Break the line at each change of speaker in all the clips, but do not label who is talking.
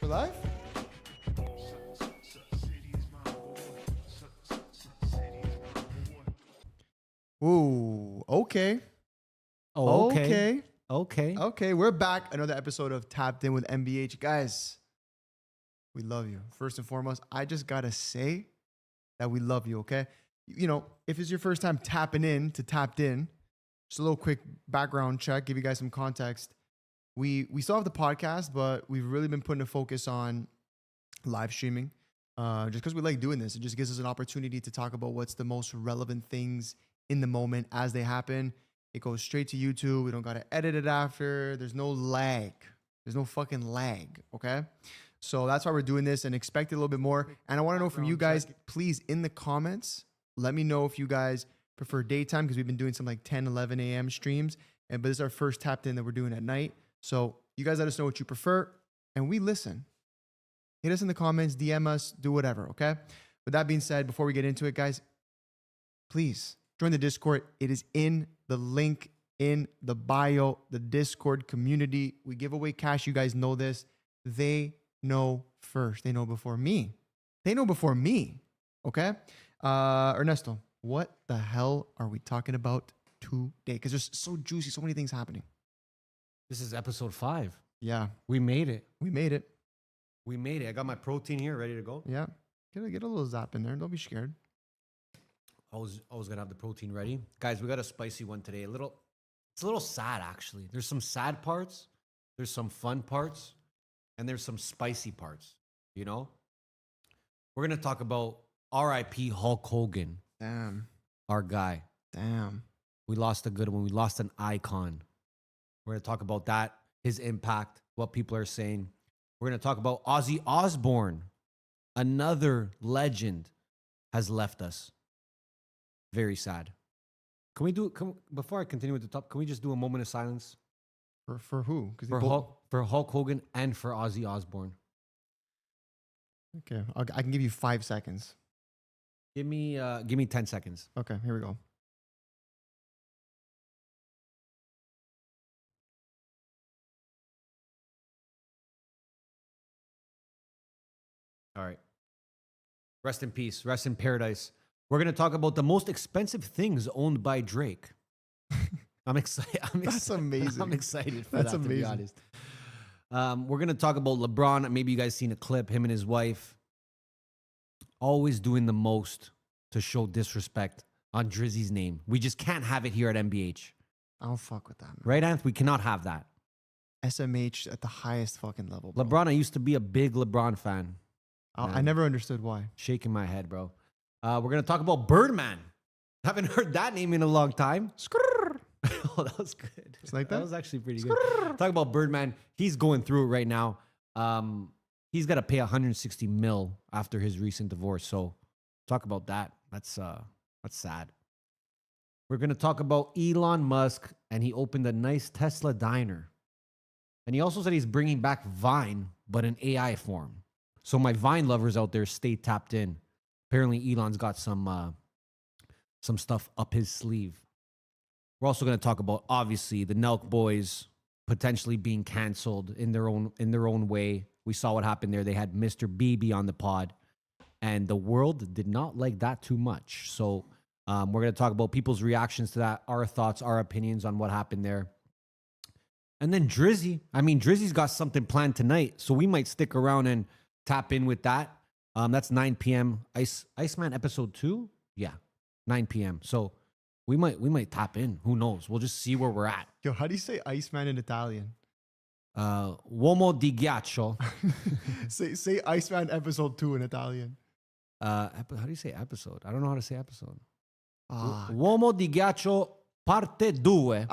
We're live? Ooh, okay.
Okay.
Okay, we're back. Another episode of Tapped In with MBH. Guys, we love you. First and foremost, I just got to say that we love you, okay? You know, if it's your first time tapping in to Tapped In, just a little quick background check, give you guys some context. We still have the podcast, but we've really been putting a focus on live streaming just because we like doing this. It just gives us an opportunity to talk about what's the most relevant things in the moment as they happen. It goes straight to YouTube. We don't got to edit it after. There's no lag. There's no fucking lag, okay? So that's why we're doing this and expect a little bit more. And I want to know from you guys, please, in the comments, let me know if you guys prefer daytime because we've been doing some like 10, 11 a.m. streams. But this is our first Tapped In that we're doing at night. So you guys let us know what you prefer and we listen. Hit us in the comments, DM us, do whatever, okay? With that being said, before we get into it, guys, please join the Discord. It is in the link in the bio, the Discord community. We give away cash. You guys know this. They know first. They know before me. They know before me, okay? Ernesto, what the hell are we talking about today? Because there's so juicy, so many things happening.
This is episode 5.
Yeah.
We made it.
We made it.
We made it. I got my protein here ready to go.
Yeah. Get a little zap in there. Don't be scared.
I was gonna have the protein ready. Guys, we got a spicy one today. It's a little sad actually. There's some sad parts, there's some fun parts, and there's some spicy parts, you know? We're gonna talk about R.I.P. Hulk Hogan.
Damn.
Our guy.
Damn.
We lost a good one. We lost an icon. We're going to talk about that, his impact, what people are saying. We're going to talk about Ozzy Osbourne. Another legend has left us. Very sad. Before I continue with the top, can we just do a moment of silence?
For who?
For Hulk Hogan and for Ozzy Osbourne.
Okay. I can give you 5 seconds.
Give me 10 seconds.
Okay, here we go.
All right. Rest in peace. Rest in paradise. We're going to talk about the most expensive things owned by Drake. I'm excited.
That's amazing.
I'm excited for
That's
that,
amazing.
to be honest. We're going to talk about LeBron. Maybe you guys seen a clip, him and his wife. Always doing the most to show disrespect on Drizzy's name. We just can't have it here at MBH.
I don't fuck with that, man.
Right, Anth? We cannot have that.
SMH at the highest fucking level, bro.
LeBron, I used to be a big LeBron fan.
I never understood why.
Shaking my head, bro. We're going to talk about Birdman. Haven't heard that name in a long time. Oh, that was good.
It's like that?
That was actually pretty good. Talk about Birdman. He's going through it right now. He's got to pay 160 mil after his recent divorce. So talk about that. That's sad. We're going to talk about Elon Musk, and he opened a nice Tesla diner. And he also said he's bringing back Vine, but in AI form. So my Vine lovers out there, stay tapped in. Apparently, Elon's got some stuff up his sleeve. We're also going to talk about, obviously, the Nelk Boys potentially being canceled in their own way. We saw what happened there. They had Mr. BB on the pod, and the world did not like that too much. So we're going to talk about people's reactions to that, our thoughts, our opinions on what happened there. And then Drizzy. I mean, Drizzy's got something planned tonight, so we might stick around and tap in with that. That's 9 p.m. Iceman episode 2? Yeah, 9 p.m. So we might tap in. Who knows? We'll just see where we're at.
Yo, how do you say Iceman in Italian?
Uomo di ghiaccio.
say Iceman episode 2 in Italian.
How do you say episode? I don't know how to say episode.
Ah,
Uomo di ghiaccio parte 2.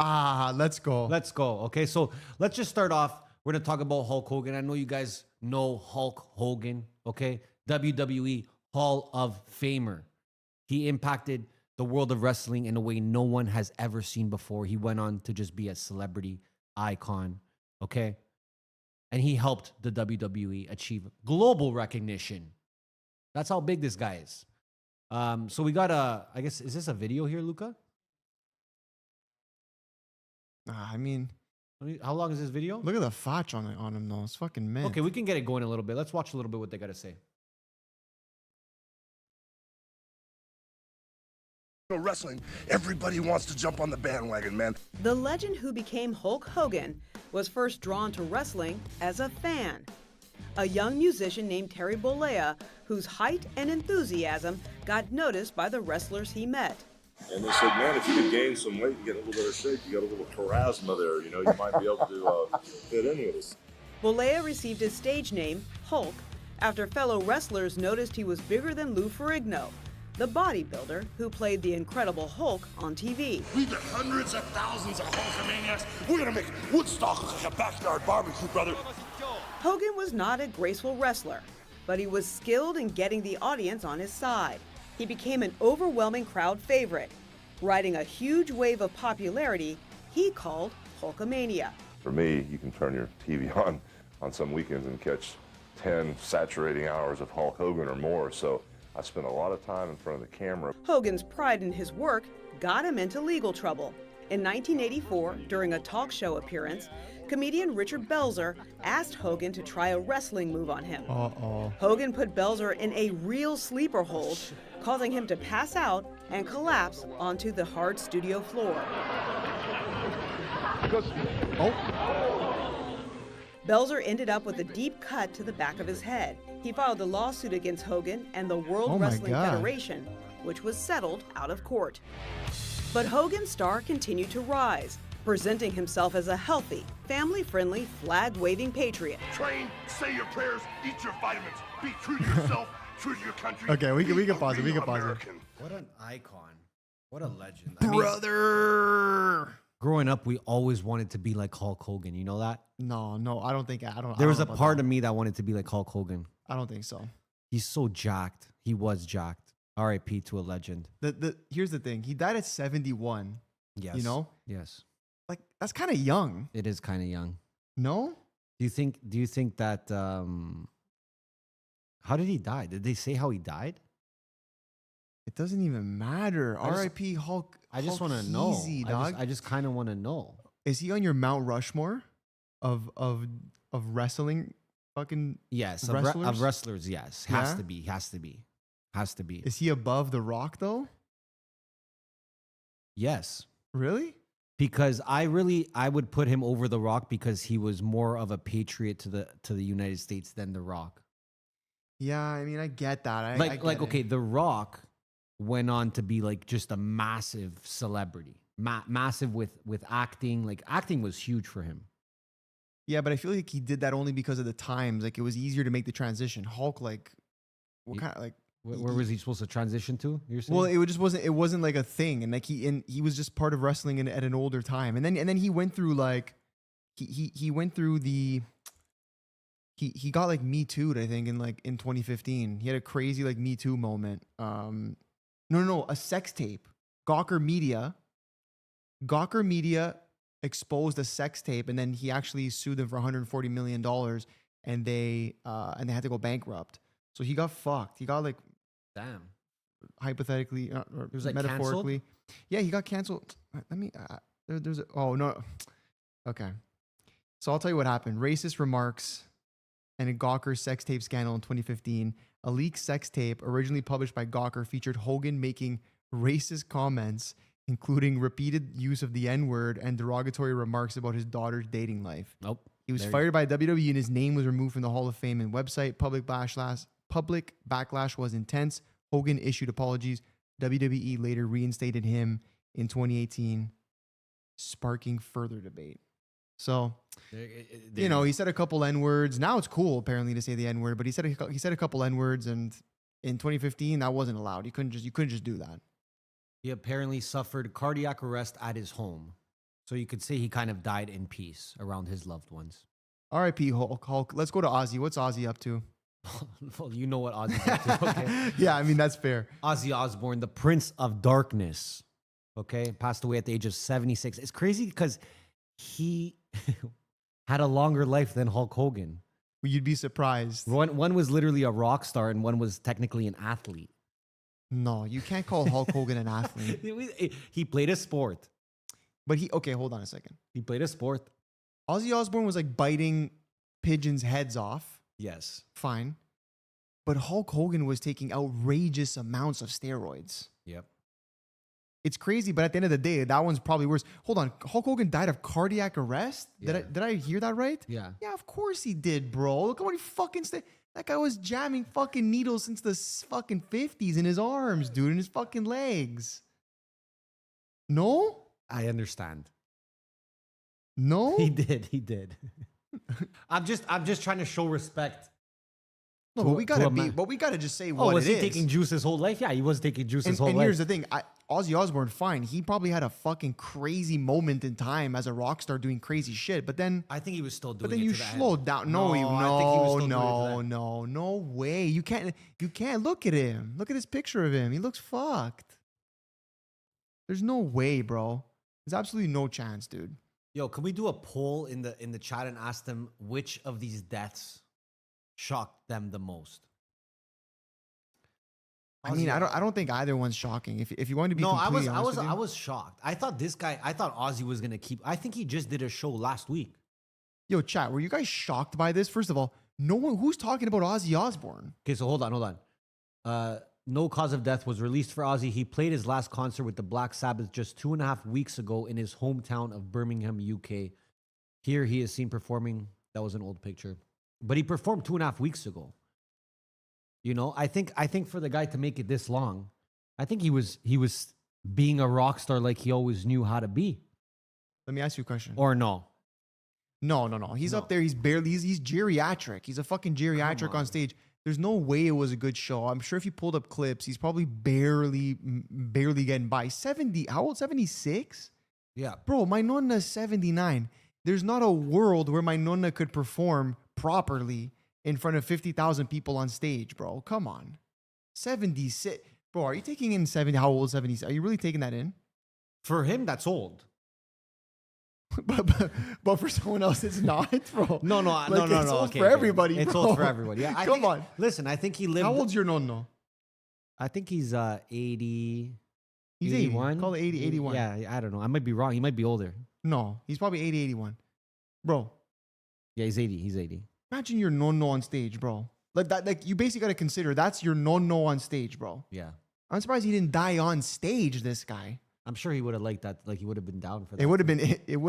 Let's go.
Let's go. Okay, so let's just start off. We're going to talk about Hulk Hogan. I know you guys know Hulk Hogan, okay? WWE Hall of Famer. He impacted the world of wrestling in a way no one has ever seen before. He went on to just be a celebrity icon, okay? And he helped the WWE achieve global recognition. That's how big this guy is. So we got I guess, is this a video here, Luca?
I mean,
How long is this video?
Look at the fotch on him though. It's fucking mint.
Okay, we can get it going a little bit. Let's watch a little bit what they got to say.
Wrestling, everybody wants to jump on the bandwagon, man.
The legend who became Hulk Hogan was first drawn to wrestling as a fan. A young musician named Terry Bollea, whose height and enthusiasm got noticed by the wrestlers he met.
And they said, man, if you could gain some weight and get a little bit of shape, you got a little charisma there, you know, you might be able to fit in with us.
Bollea received his stage name, Hulk, after fellow wrestlers noticed he was bigger than Lou Ferrigno, the bodybuilder who played the Incredible Hulk on TV.
We got hundreds of thousands of Hulkamaniacs. We're gonna make Woodstock look like a backyard barbecue, brother.
Hogan was not a graceful wrestler, but he was skilled in getting the audience on his side. He became an overwhelming crowd favorite, riding a huge wave of popularity he called Hulkamania.
For me, you can turn your TV on some weekends and catch 10 saturating hours of Hulk Hogan or more, so I spent a lot of time in front of the camera.
Hogan's pride in his work got him into legal trouble. In 1984, during a talk show appearance, comedian Richard Belzer asked Hogan to try a wrestling move on him. Hogan put Belzer in a real sleeper hold, causing him to pass out and collapse onto the hard studio floor. Belzer ended up with a deep cut to the back of his head. He filed a lawsuit against Hogan and the World Wrestling Federation, which was settled out of court. But Hogan's star continued to rise, presenting himself as a healthy, family-friendly, flag-waving patriot.
Train, say your prayers, eat your vitamins, be true to yourself, true to your country.
Okay, we can
be
pause it.
a
We can
real
pause it.
American.
What an icon. What a legend.
Brother.
Growing up, we always wanted to be like Hulk Hogan. You know that?
No, I don't think I don't.
There was
I
a
don't know
part
about
of me that wanted to be like Hulk Hogan.
that. I don't think so.
He's so jacked. He was jacked. R.I.P. to a legend.
Here's the thing. He died at 71.
Yes.
You know?
Yes.
Like that's kind of young.
It is kind of young.
No?
Do you think that how did he die? Did they say how he died?
It doesn't even matter.
I just-
R.I.P. Hulk.
I just
Hulk
want to know.
Easy, dog.
I just kind of want to know.
Is he on your Mount Rushmore of wrestling? Fucking.
Yes, of
Wrestlers?
wrestlers, yes. Has
Yeah?
to be. Has to be. Has to be.
Is he above The Rock though?
Yes.
Really?
Because I would put him over The Rock because he was more of a patriot to the United States than The Rock.
Yeah, I mean, I get that. I
Like
get
okay,
it.
The Rock went on to be like just a massive celebrity, massive with acting. Like acting was huge for him.
Yeah, but I feel like he did that only because of the times. Like it was easier to make the transition. Hulk, like, what
He-
kind of like?
Where was he supposed to transition to? You're saying?
Well, it just wasn't. It wasn't like a thing, and like he was just part of wrestling at an older time, and then he went through like he went through the he got like Me Too'd, I think, in 2015. He had a crazy like Me Too moment. No, a sex tape. Gawker Media exposed a sex tape, and then he actually sued them for $140 million, and they had to go bankrupt. So he got fucked. He got like
damn.
hypothetically or
He was, like,
metaphorically. Yeah, he got canceled. Let me. There's a, oh no. Okay, so I'll tell you what happened. Racist remarks and a Gawker sex tape scandal in 2015. A leaked sex tape originally published by Gawker featured Hogan making racist comments, including repeated use of the N-word and derogatory remarks about his daughter's dating life.
Nope.
He was
There you
fired by WWE and his name was removed from the Hall of Fame and website. Public backlash was intense. Hogan issued apologies. WWE later reinstated him in 2018, sparking further debate. So, you know, he said a couple N-words. Now it's cool apparently to say the N-word, but he said a couple N-words, and in 2015 that wasn't allowed. You couldn't just do that.
He apparently suffered cardiac arrest at his home. So you could say he kind of died in peace around his loved ones.
R.I.P. Hulk. Let's go to Ozzy. What's Ozzy up to?
Well, you know what Ozzy's up to, okay?
Yeah, I mean, that's fair.
Ozzy Osbourne, the Prince of Darkness, okay? Passed away at the age of 76. It's crazy because he had a longer life than Hulk Hogan.
You'd be surprised.
One was literally a rock star and one was technically an athlete.
No, you can't call Hulk Hogan an athlete.
He played a sport.
But okay, hold on a second.
He played a sport.
Ozzy Osbourne was like biting pigeons' heads off.
Yes.
Fine. But Hulk Hogan was taking outrageous amounts of steroids.
Yep.
It's crazy, but at the end of the day, that one's probably worse. Hold on. Hulk Hogan died of cardiac arrest?
Yeah.
Did I hear that right?
Yeah.
Yeah, of course he did, bro. Look at what he fucking that guy was jamming fucking needles since the fucking 50s in his arms, dude, in his fucking legs. No?
I understand.
No?
He did. I'm just trying to show respect.
No,
to-
but we
to a
gotta
man.
but we gotta just say
Oh,
what
was
it
he
is.
taking juice his whole life? Yeah, he was taking juice his whole
And
life.
here's the thing. Ozzy Osbourne, fine. He probably had a fucking crazy moment in time as a rock star doing crazy shit. But then
I think he was still doing
But then
it
you
to the end.
slowed down. No,
I think he was still doing it to the end.
no way. You can't look at him. Look at this picture of him. He looks fucked. There's no way, bro. There's absolutely no chance, dude.
Yo, can we do a poll in the chat and ask them which of these deaths shocked them the most?
I mean, I don't think either one's shocking. If you want to be completely honest with you.
I was shocked. I thought Ozzy was gonna keep. I think he just did a show last week.
Yo, chat, were you guys shocked by this? First of all, no one who's talking about Ozzy Osbourne.
Okay, so hold on. No cause of death was released for Ozzy. He played his last concert with the Black Sabbath just 2.5 weeks ago in his hometown of Birmingham, UK. Here he is seen performing. That was an old picture, but he performed 2.5 weeks ago. You know, I think for the guy to make it this long, I think he was being a rock star like he always knew how to be.
Let me ask you a question.
Or no?
No. He's up there. He's geriatric. He's a fucking geriatric on stage. There's no way it was a good show. I'm sure if you pulled up clips, he's probably barely getting by. 70, how old? 76?
Yeah.
Bro, my nonna's 79. There's not a world where my nonna could perform properly in front of 50,000 people on stage, bro. Come on. 76. Bro, are you taking in 70? How old 70? Are you really taking that in?
For him, that's old.
but for someone else, it's not, bro.
No.
It's old
Okay,
for everybody,
It's
bro.
old for everybody. Yeah.
Come on.
Listen, I think he lived.
How old's your nonno?
I think he's 80.
He's
81.
Call it 80, 81.
Yeah, I don't know. I might be wrong. He might be older.
No, he's probably 80, 81. Bro,
Yeah, he's 80. He's 80.
imagine your nonno on stage, bro. Like that, like you basically got to consider that's your nonno on stage, bro.
Yeah.
I'm surprised he didn't die on stage, this guy.
I'm sure he would have liked that. Like he would have been down for that.
It would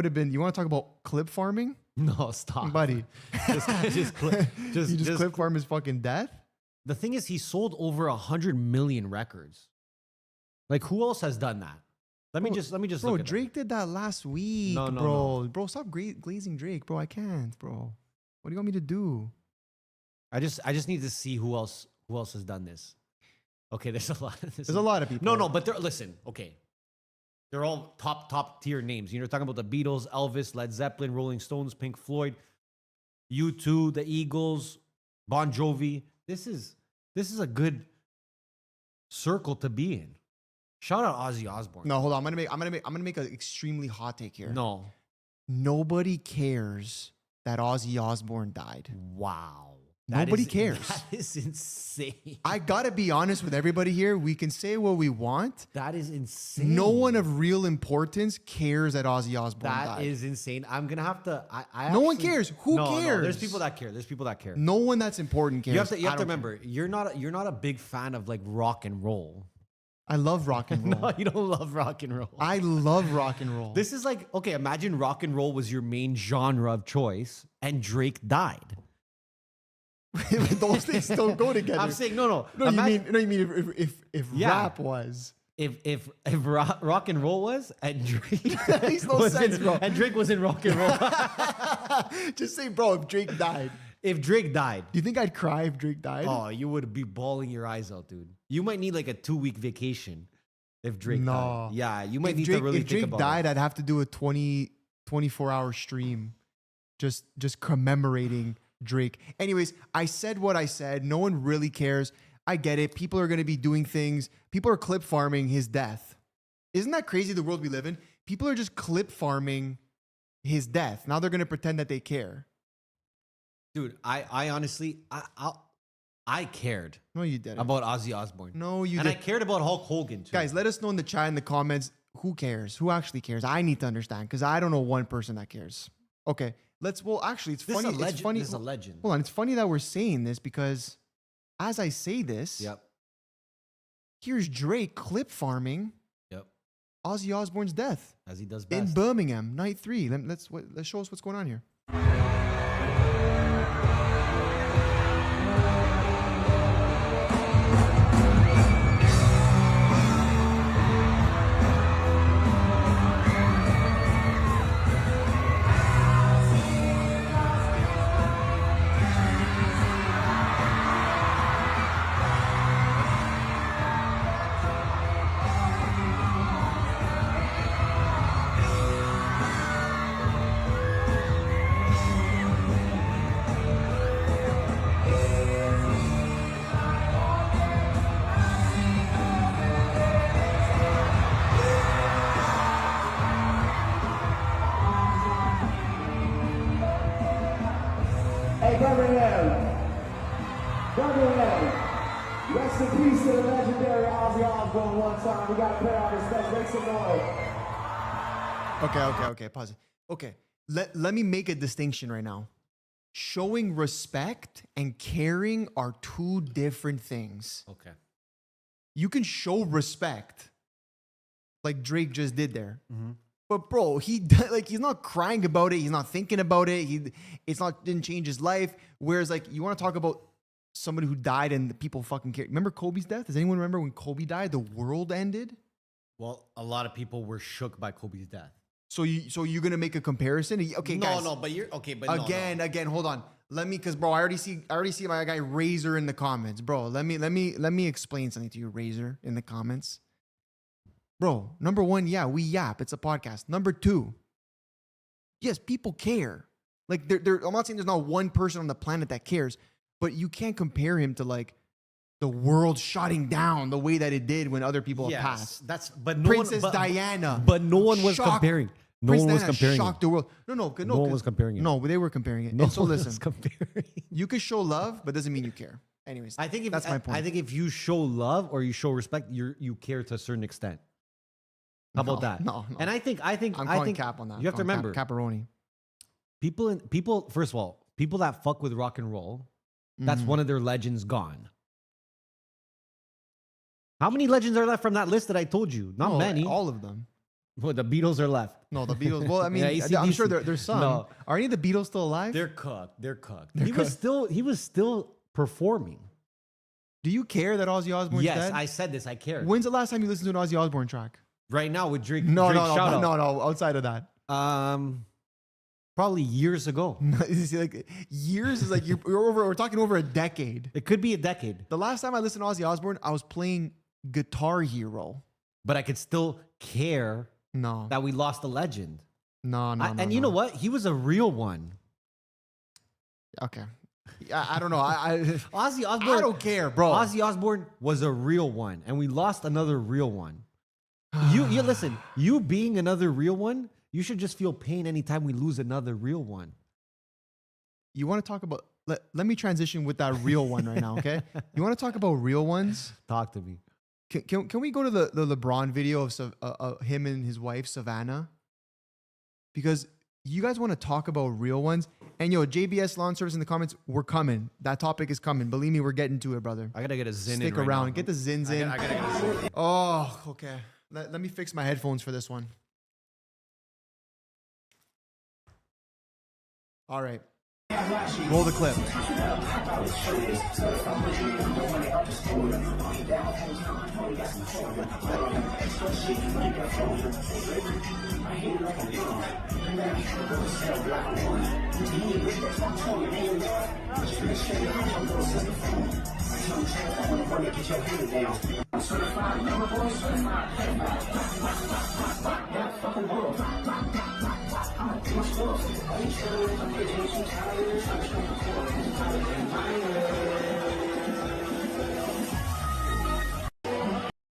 have been, you want to talk about clip farming?
No, stop.
Buddy.
just
Clip farm his fucking death?
The thing is, he sold over 100 million records. Like, who else has done that? Let me just
Bro,
look at
Drake did that last week,
No,
bro. Bro, stop glazing Drake, bro. I can't, bro. What do you want me to do?
I just need to see who else has done this. Okay, there's a lot.
There's a lot of people.
No, but listen. Okay, they're all top tier names. You're talking about the Beatles, Elvis, Led Zeppelin, Rolling Stones, Pink Floyd, U2, the Eagles, Bon Jovi. This is a good circle to be in. Shout out Ozzy Osbourne.
No, hold on. I'm gonna make an extremely hot take here.
No.
Nobody cares that Ozzy Osbourne died.
Wow.
Nobody cares.
That is insane.
I gotta be honest with everybody here. We can say what we want.
That is insane.
No one of real importance cares that Ozzy Osbourne died.
That is insane. I'm gonna have to.
No one cares. Who
No,
cares?
there's people that care.
No one that's important cares.
You have to
I don't
remember, you're not a big fan of like rock and roll.
care. I love rock and roll.
No, you don't love rock and roll.
I love rock and roll.
This is like, okay, imagine rock and roll was your main genre of choice and Drake died.
Those things don't go together.
I'm saying no.
No, you mean if
Yeah.
rap was.
If rock and roll was and Drake
That makes no
was
sense,
in,
bro.
and Drake was in rock and roll.
Just say, bro, if Drake died.
If Drake died,
Do you think I'd cry if Drake died?
oh, you would be bawling your eyes out, dude. You might need like a 2-week vacation if Drake
No.
died. Yeah, you might
if
need
Drake,
to really
if
think
Drake
about
died,
it.
I'd have to do a 24-hour stream just commemorating Drake. Anyways, I said what I said. No one really cares. I get it. People are going to be doing things. People are clip farming his death. Isn't that crazy, the world we live in? People are just clip farming his death. Now they're going to pretend that they care.
Dude, I honestly, I cared
No, you didn't.
about Ozzy Osbourne.
No, you
and I
didn't.
cared about Hulk Hogan too.
Guys, let us know in the chat, in the comments, who cares? Who actually cares? I need to understand because I don't know one person that cares. Okay, Actually, it's
This is
funny.
a legend.
It's funny.
This is a legend.
Hold on. It's funny that we're saying this because as I say this,
Yep.
here's Drake clip farming
Yep.
Ozzy Osbourne's death
As he does
in
best.
Birmingham, night 3. Let's show us what's going on here.
Hey, Birmingham, rest in peace to the legendary Ozzy Osbourne one time. We gotta pay our respects, make some noise.
Okay. Pause it. Okay. Let me make a distinction right now. Showing respect and caring are two different things.
Okay.
You can show respect like Drake just did there.
Mm-hmm.
But bro, he's not crying about it. He's not thinking about it. Didn't change his life. Whereas like you want to talk about somebody who died and the people fucking care. Remember Kobe's death? Does anyone remember when Kobe died? The world ended.
Well, a lot of people were shook by Kobe's death.
So you're gonna make a comparison? Okay, guys.
But you're okay. But
Again, hold on. Cause bro, I already see my guy Razor in the comments, bro. Let me explain something to you, Razor, in the comments. Bro, number one, yeah, we yap. It's a podcast. Number two, yes, people care. Like, I'm not saying there's not one person on the planet that cares, but you can't compare him to like the world shutting down the way that it did when other people have passed.
But no
Princess
one,
Diana.
But no one was
shocked-
comparing. No
Princess
one was
Diana
comparing.
shocked the world. No,
No one was comparing it.
No, they were comparing it.
No
And so
one
listen,
was comparing.
you can show love, but doesn't mean you care. Anyways,
I think
that's my point.
I think if you show love or you show respect, you care to a certain extent. How about that?
No.
And I think
I'm calling cap on that.
You have to remember,
Caparoni.
people. First of all, people that fuck with rock and roll, that's one of their legends gone. How many legends are left from that list that I told you? Not many.
All of them.
Well, the Beatles are left.
No, the Beatles. Well, I mean,
Yeah,
I'm sure
AC/DC.
there's some.
No.
Are any of the Beatles still alive?
They're cooked. They're cooked.
They're
He was still performing.
Do you care that Ozzy Osbourne's
Yes,
dead?
I said this. I care.
When's the last time you listened to an Ozzy Osbourne track?
Right now with Drake.
No,
Drake
no,
shout out.
no. Outside of that,
Probably years ago.
You see, like years is like we're talking over a decade.
It could be a decade,
The last time I listened to Ozzy Osbourne, I was playing Guitar Hero.
but I could still care
No,
that we lost a legend.
no.
And you know what? He was a real one.
Okay, I don't know.
Ozzy Osbourne.
I don't care, bro.
Ozzy Osbourne was a real one, and we lost another real one. You listen. You being another real one, you should just feel pain anytime we lose another real one.
You want to talk about? Let me transition with that real one right now, okay? You want to talk about real ones?
Talk to me.
Can we go to the LeBron video of him and his wife Savannah? Because you guys want to talk about real ones, and JBS Lawn Service in the comments, we're coming. That topic is coming. Believe me, we're getting to it, brother.
I gotta get a zin
Stick
in right
around.
now.
Get the zins in.
I gotta get a zin.
Oh, okay. Let me fix my headphones for this one. All right. Roll the clip.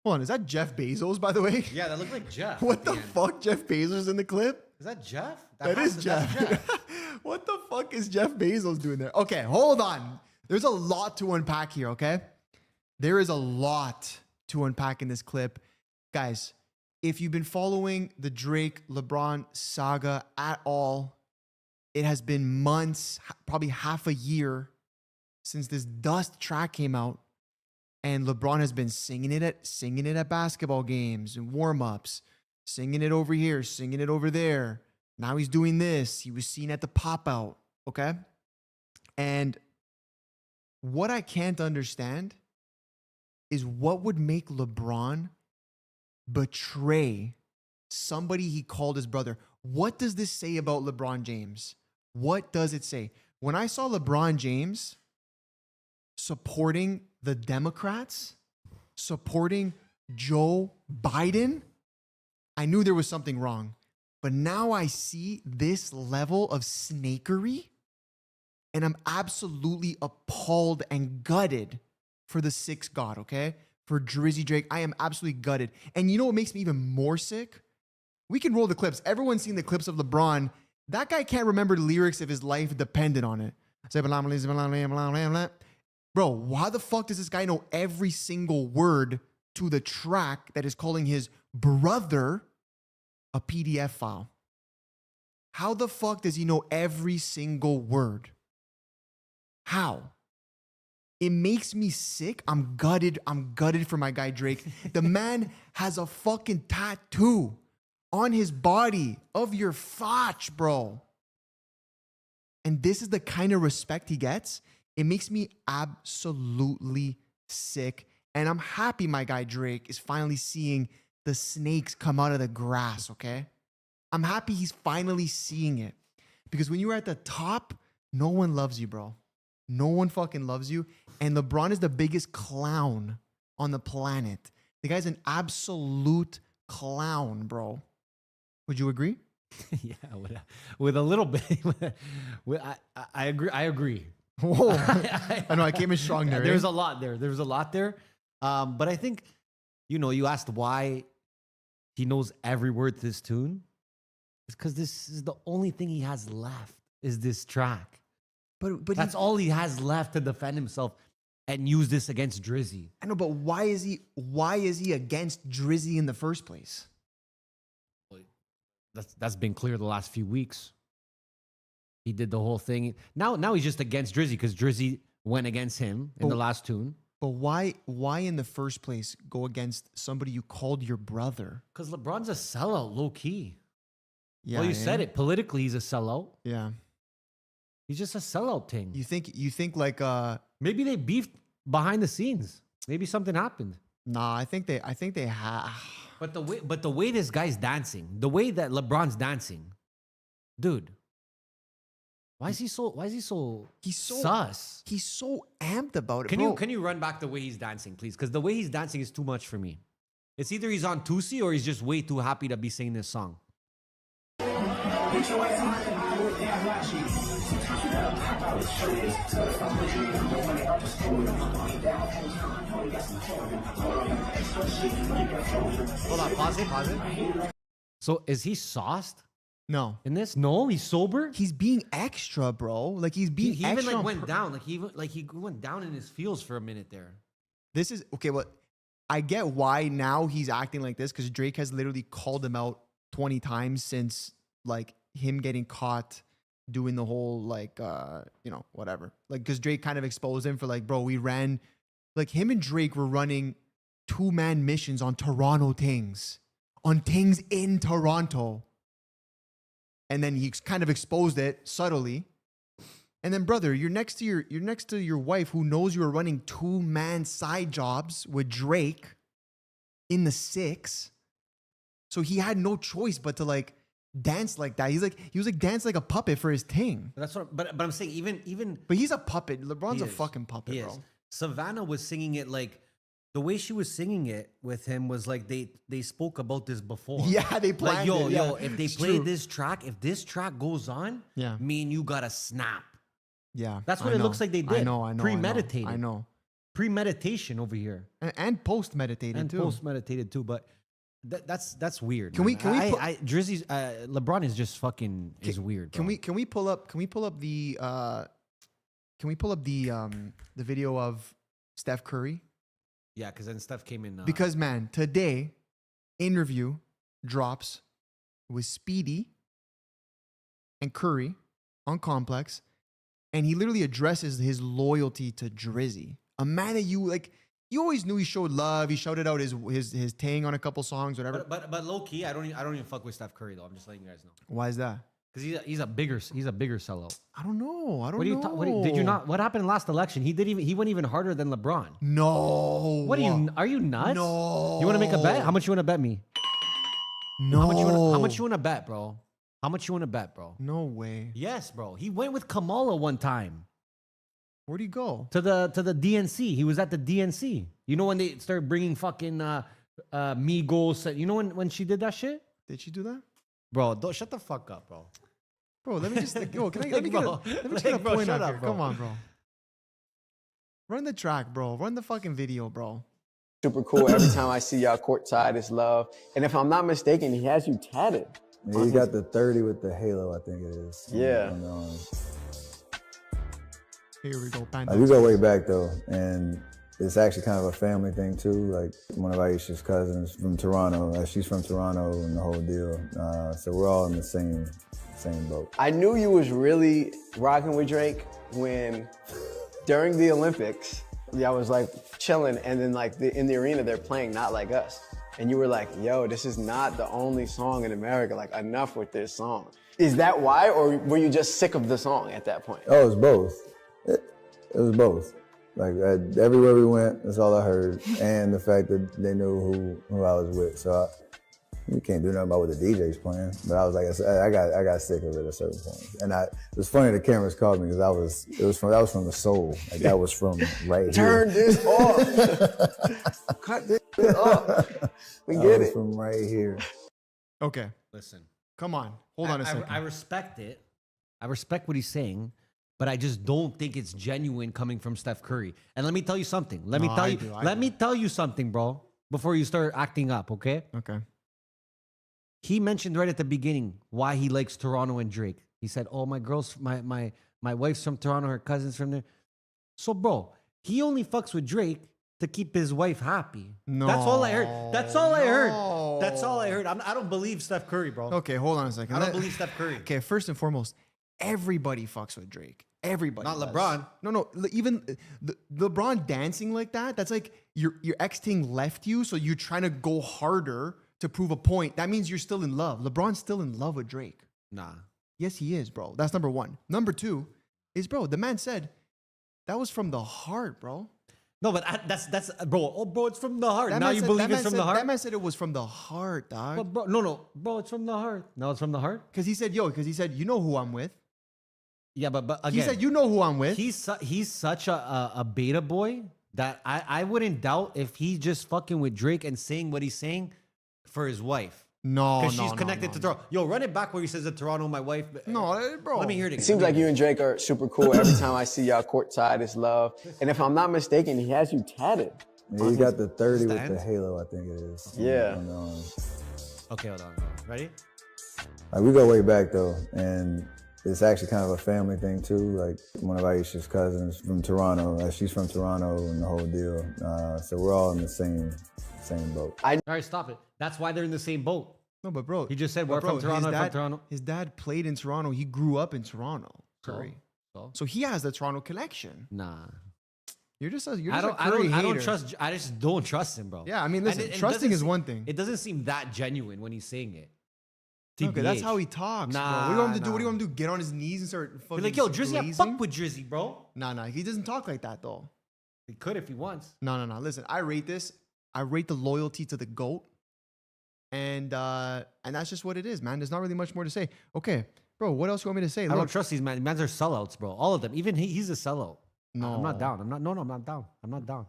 Hold on, is that Jeff Bezos, by the way?
Yeah, that looked like Jeff.
What the fuck? Jeff Bezos in the clip?
Is that Jeff?
That is Jeff. What the fuck is Jeff Bezos doing there? Okay, hold on. There's a lot to unpack here, okay? There is a lot to unpack in this clip. Guys, if you've been following the Drake LeBron saga at all, it has been months, probably half a year since this Dust track came out, and LeBron has been singing it at basketball games and warm-ups, singing it over here, singing it over there. Now he's doing this. He was seen at the pop-out, okay? And what I can't understand is what would make LeBron betray somebody he called his brother. What does this say about LeBron James? What does it say? When I saw LeBron James supporting the Democrats, supporting Joe Biden, I knew there was something wrong. But now I see this level of snakery, and I'm absolutely appalled and gutted for the sixth God, okay? For Drizzy Drake, I am absolutely gutted. And you know what makes me even more sick? We can roll the clips. Everyone's seen the clips of LeBron. That guy can't remember the lyrics if his life depended on it. Bro, why the fuck does this guy know every single word to the track that is calling his brother a PDF file? How the fuck does he know every single word? How? It makes me sick. I'm gutted. I'm gutted for my guy Drake. The man has a fucking tattoo on his body of your fotch, bro. And this is the kind of respect he gets. It makes me absolutely sick. And I'm happy my guy Drake is finally seeing the snakes come out of the grass, okay? I'm happy he's finally seeing it. Because when you're at the top, no one loves you, bro. No one fucking loves you. And LeBron is the biggest clown on the planet. The guy's an absolute clown, bro. Would you agree?
Yeah, with a little bit. I agree. I agree.
Whoa. I know, I came in strong there.
There's a lot there. There's a lot there. But I think, you asked why he knows every word to this tune. It's because this is the only thing he has left is this track. But that's all he has left to defend himself and use this against Drizzy.
I know, but why is he against Drizzy in the first place?
That's been clear the last few weeks. He did the whole thing. Now he's just against Drizzy because Drizzy went against him in the last tune.
But why in the first place go against somebody you called your brother?
Because LeBron's a sellout, low key.
Yeah,
well, you said it. Politically, he's a sellout.
Yeah.
He's just a sellout thing.
You think like
maybe they beefed behind the scenes. Maybe something happened.
Nah, I think they have.
But the way this guy's dancing, the way that LeBron's dancing, dude. Why is he so sus?
He's so amped about it.
Can you run back the way he's dancing, please? Because the way he's dancing is too much for me. It's either he's on Tusi or he's just way too happy to be singing this song. Hold on, pause it. So is he sauced?
No.
In this? No, he's sober?
He's being extra, bro. Like he's being
he
extra.
even went down. He went down in his feels for a minute there.
This is okay, well, I get why now he's acting like this, because Drake has literally called him out 20 times since like him getting caught doing the whole like whatever. Like, because Drake kind of exposed him for like, bro, we ran, like him and Drake were running 2-man missions on Toronto things. On things in Toronto. And then he kind of exposed it subtly. And then, brother, you're next to your wife who knows you were running 2-man side jobs with Drake in the 6. So he had no choice but to like dance like that. He was like dance like a puppet for his thing.
But I'm saying even.
But he's a puppet. LeBron's a fucking puppet,
he
bro.
Is. Savannah was singing it like. The way she was singing it with him was like they spoke about this before.
Yeah, they planned
like,
it.
Yo, if they play this track, if this track goes on,
yeah,
me and you gotta snap.
Yeah.
That's what it looks like they did.
I know.
Premeditated.
I know.
Premeditation over here.
And post-meditated too.
And post-meditated too, but that's weird.
Can we
Drizzy's LeBron is just fucking is weird. Bro.
Can we pull up the video of Steph Curry?
Yeah, because then Steph came in.
Because, man, today, interview drops with Speedy and Curry. on Complex, and he literally addresses his loyalty to Drizzy, a man that you like. You always knew he showed love. He shouted out his tang on a couple songs, whatever.
But low key, I don't even fuck with Steph Curry though. I'm just letting you guys know.
Why is that?
Because he's a bigger sellout.
I don't know. I don't
What do you
know.
did you not? What happened last election? He went even harder than LeBron.
No.
What are you nuts?
No.
You want to make a bet? How much you want to bet me?
No.
How much you want to bet, bro? How much you want to bet, bro?
No way.
Yes, bro. He went with Kamala one time
Where'd he go?
to the DNC. He was at the DNC. You know when they started bringing fucking Migos? You know when she did that shit,
Did she do that?
bro? Don't shut the fuck up, bro.
Bro, let me just go. Can I
Like,
let me get a,
bro.
let me just
Like,
get a
bro,
point
shut
out
up,
here.
bro.
Come on, bro. Run the track, bro. Run the fucking video, bro.
Super cool. Every time I see y'all courtside, it's love. And if I'm not mistaken, he has you tatted.
Yeah, you got the 30 with the halo, I think it is.
Yeah.
Here we go.
We go way back though, and it's actually kind of a family thing too. Like one of Aisha's cousins from Toronto, she's from Toronto and the whole deal. So we're all in the same boat.
I knew you was really rocking with Drake when, during the Olympics, y'all was like chilling, and then like in the arena they're playing Not Like Us. And you were like, yo, this is not the only song in America, like enough with this song. Is that why, or were you just sick of the song at that point?
Oh, it was both. It was both. Like everywhere we went, that's all I heard, and the fact that they knew who I was with. So you can't do nothing about what the DJ's playing. But I was like, I got sick of it at a certain point. And it was funny the cameras called me because that was from the soul. Like that was from right here.
Turn this off. Cut this off. We
That
get
was
it.
from right here.
Okay.
Listen,
Come on. Hold on a second.
I respect it. I respect what he's saying, but I just don't think it's genuine coming from Steph Curry. And let me tell you something. Let me tell you something, bro, before you start acting up, okay?
Okay.
He mentioned right at the beginning why he likes Toronto and Drake. He said, "Oh, my wife's from Toronto, her cousin's from there." So, bro, he only fucks with Drake to keep his wife happy.
No.
That's all I heard. That's all I heard.
No.
That's all I heard. I don't believe Steph Curry, bro.
Okay, hold on a second.
I don't believe Steph Curry.
Okay, first and foremost, everybody fucks with Drake. Everybody.
Not
does.
LeBron.
No. Even LeBron dancing like that. That's like your ex team left you, so you're trying to go harder to prove a point. That means you're still in love. LeBron's still in love with Drake.
Nah.
Yes, he is, bro. That's number one. Number two is, bro, the man said that was from the heart, bro.
No, but that's bro. Oh, bro, it's from the heart.
That
Now
man
you
said-
believe
that
it's
man
from the
said-
heart.
That man said it was from the heart,
But
dog.
bro, no, bro, it's from the heart. No, it's from the heart.
Because he said, you know who I'm with.
Yeah, but again,
He said, you know who I'm with.
he's such a beta boy that I wouldn't doubt if he's just fucking with Drake and saying what he's saying for his wife.
No,
Because she's connected to Toronto. Yo, run it back where he says that Toronto, my wife.
No, bro.
Let me hear it
It
again.
seems like you and Drake are super cool. Every time I see y'all courtside, it's love. And if I'm not mistaken, he has you tatted.
Yeah, you got the 30
the
with the
end?
halo, I think it is.
Yeah.
Okay, hold on. Ready?
Like we go way back though, and it's actually kind of a family thing too. Like one of Aisha's cousins from Toronto, she's from Toronto and the whole deal. So we're all in the same boat.
All right, stop it. That's why they're in the same boat.
No, but bro.
He just said
but
we're from Toronto, I'm from Toronto.
His dad played in Toronto. He grew up in Toronto. Curry.
So?
So he has the Toronto connection.
Nah.
You're just a Curry
I don't
hater.
trust. I just don't trust him, bro.
Yeah, I mean, listen,
And it
trusting
doesn't
is
seem-
one thing.
It doesn't seem that genuine when he's saying it.
Okay, that's
TBH.
how he talks, bro.
Nah,
What do you want him to do?
nah.
What do you want him to do? Get on his knees and start fucking
Be like, yo, Drizzy, I
glazing?
fuck with Drizzy, bro.
Nah, he doesn't talk like that though.
He could if he wants.
No. Listen, I rate this. I rate the loyalty to the GOAT. And that's just what it is, man. There's not really much more to say. Okay, bro, what else you want me to say?
I don't trust these men. Mans are sellouts, bro. All of them. Even he's a sellout.
No.
I'm not down. I'm not down. I'm not down.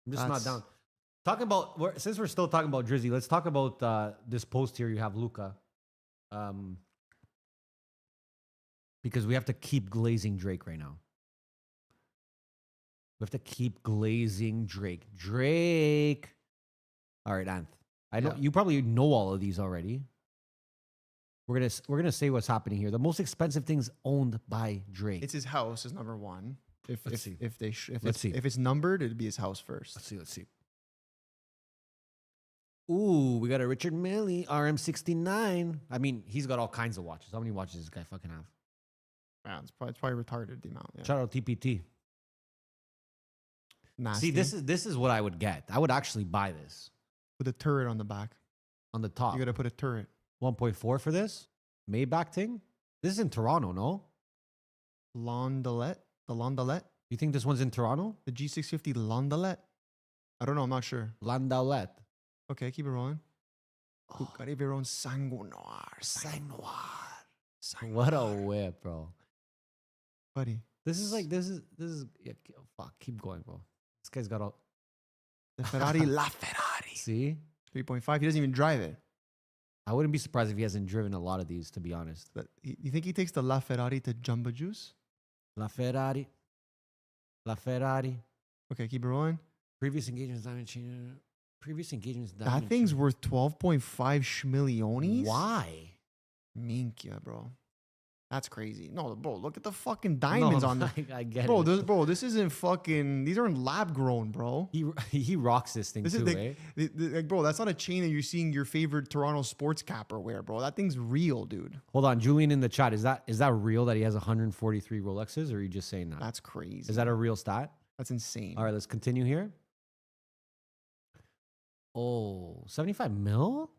I'm just
That's-
not down. Talking about, since we're still talking about Drizzy, let's talk about this post here. You have Luca. Because we have to keep glazing Drake right now. We have to keep glazing Drake. Drake. All right, Anth. I know you probably know all of these already. We're gonna say what's happening here. The most expensive things owned by Drake.
It's his house is number one.
Let's see.
If
Let's see.
it's numbered, it'd be his house first.
Let's see. Ooh, we got a Richard Mille RM69. I mean, he's got all kinds of watches. How many watches does this guy fucking have?
Man, it's probably retarded the amount. Yeah.
Shout out TPT.
Nasty.
See, this is what I would get. I would actually buy this
with a turret on the back.
on the top.
You got to put a turret.
1.4 for this Maybach thing. This is in Toronto, no?
Londelette? The Londelette?
You think this one's in Toronto?
The G650 Londelette? I don't know. I'm not sure.
Landaulet.
Okay, keep it rolling.
Oh.
Veron Sango Noir.
Sang Noir. What a whip, bro.
Buddy.
This is yeah, fuck, keep going, bro. This guy's got all.
The Ferrari La Ferrari.
See?
3.5. He doesn't even drive it.
I wouldn't be surprised if he hasn't driven a lot of these, to be honest.
But you think he takes the La Ferrari to Jumbo Juice?
La Ferrari. La Ferrari.
Okay, keep it rolling.
Previous engagements, diamond chain. Previous engagements,
That
diamond
thing's
chain.
worth 12.5 schmilliones?
Why?
Minkia, bro. That's crazy. No, bro, look at the fucking diamonds on the...
I get
Bro,
it.
this isn't fucking... These aren't lab grown, bro.
He rocks this thing
This
too,
is
eh?
like, bro, that's not a chain that you're seeing your favorite Toronto sports capper wear, bro. That thing's real, dude.
Hold on, Julian in the chat. Is that real that he has 143 Rolexes, or are you just saying that?
That's crazy.
Is that a real stat?
That's insane.
All right, let's continue here. Oh, 75 mil?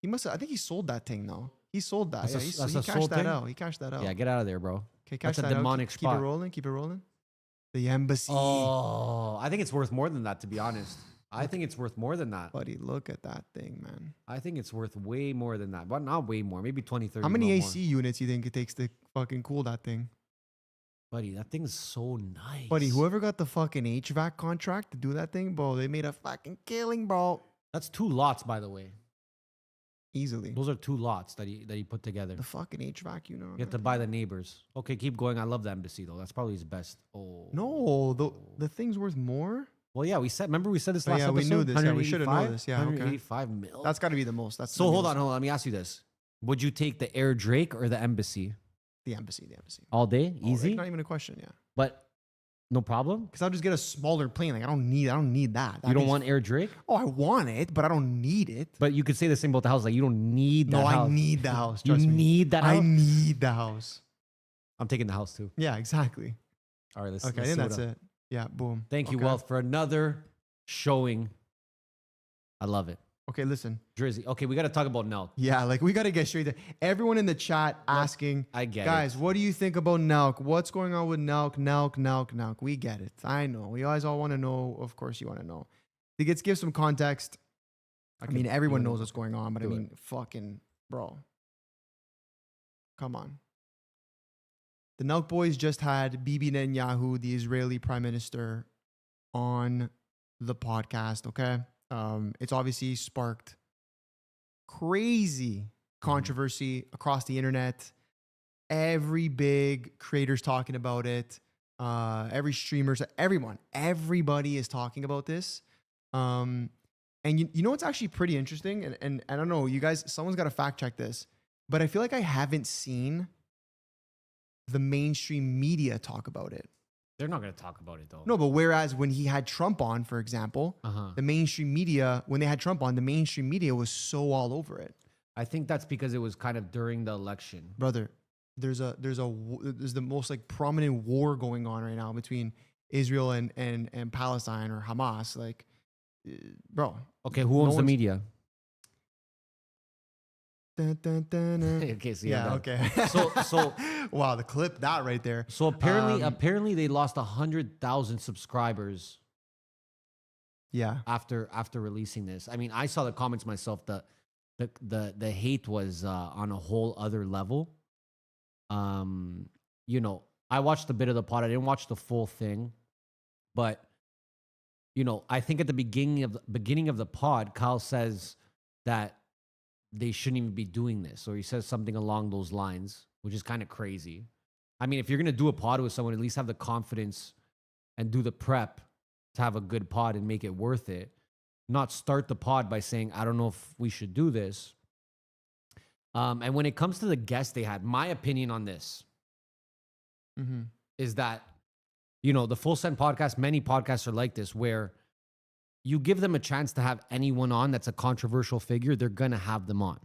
He must have, I think he sold that thing, though. He sold that.
That's
Yeah,
a-
he
that's a
cashed
sold
that
thing?
out. He cashed that out.
Yeah, get out of there, bro.
Okay, cash
That's a
that out.
demonic
Keep
spot.
it rolling. Keep it rolling. The embassy.
Oh, I think it's worth more than that, to be honest. I think it's worth more than that.
Buddy, look at that thing, man.
I think it's worth way more than that. But not way more. Maybe 20, 30
How many
mil
AC units you think it takes to fucking cool that thing?
more. Buddy, that thing's so nice.
Buddy, whoever got the fucking HVAC contract to do that thing, bro, they made a fucking killing, bro.
That's 2 lots, by the way.
Easily.
Those are 2 lots that he put together.
The fucking HVAC, you know.
You have to buy the neighbors. Okay, keep going. I love the embassy, though. That's probably his best. Oh.
No, the thing's worth more.
Well, yeah, remember we said this
Oh,
last
yeah,
episode?
we knew this. Yeah, we should have known
185?
this. Yeah, okay.
185 mil.
That's got to be the most. That's
So
gonna be
hold
the
on. Let me ask you this. Would you take the Air Drake or the Embassy?
The embassy.
All day?
Oh,
Easy?
like, not even a question, yeah.
But no problem?
Because I'll just get a smaller plane. Like I don't need that.
You don't want Air Drake?
Oh, I want it, but I don't need it.
But you could say the same about the house. Like, you don't need that
No,
house.
I need the house.
You
Trust me.
need that house?
I need the house.
I'm taking the house, too.
Yeah, exactly.
All right, let's
Okay, I
let's
think
see
that's
what
it. Yeah, boom.
Thank you,
Okay.
Wealth, for another showing. I love it.
Okay, listen.
Drizzy. Okay, we got to talk about Nelk.
Yeah, like we got to get straight to everyone in the chat asking,
I get
guys, what do you think about Nelk? What's going on with Nelk? We get it. I know. We guys all want to know. Of course, you want to know. To give some context, I mean, everyone knows what's going on, but I
do
mean, fucking, bro. Come on. The Nelk boys just had Bibi Netanyahu, the Israeli prime minister, on the podcast, okay? It's obviously sparked crazy controversy across the internet. Every big creator's talking about it. Every streamers, everybody is talking about this. And you know what's actually pretty interesting? And I don't know, you guys, someone's got to fact check this, but I feel like I haven't seen the mainstream media talk about it.
They're not going to talk about it, though.
No, but whereas when he had Trump on, for example, the mainstream media, when they had Trump on, the mainstream media was so all over it.
I think that's because it was kind of during the election.
Brother, there's the most like prominent war going on right now between Israel and Palestine or Hamas. Like, bro.
Okay, who owns the media?
Dun, dun, dun, dun.
Okay, so
Yeah, okay.
So
wow, the clip that right there.
So apparently they lost 100,000 subscribers.
Yeah.
After releasing this, I mean, I saw the comments myself. The hate was on a whole other level. You know, I watched a bit of the pod. I didn't watch the full thing, but you know, I think at the beginning of the pod, Kyle says that they shouldn't even be doing this, or he says something along those lines, which is kind of crazy. I mean, if you're gonna do a pod with someone, at least have the confidence and do the prep to have a good pod and make it worth it. Not start the pod by saying, I don't know if we should do this. And when it comes to the guests they had, my opinion on this is that, you know, the Full Send podcast, many podcasts are like this, where you give them a chance to have anyone on that's a controversial figure, they're going to have them on.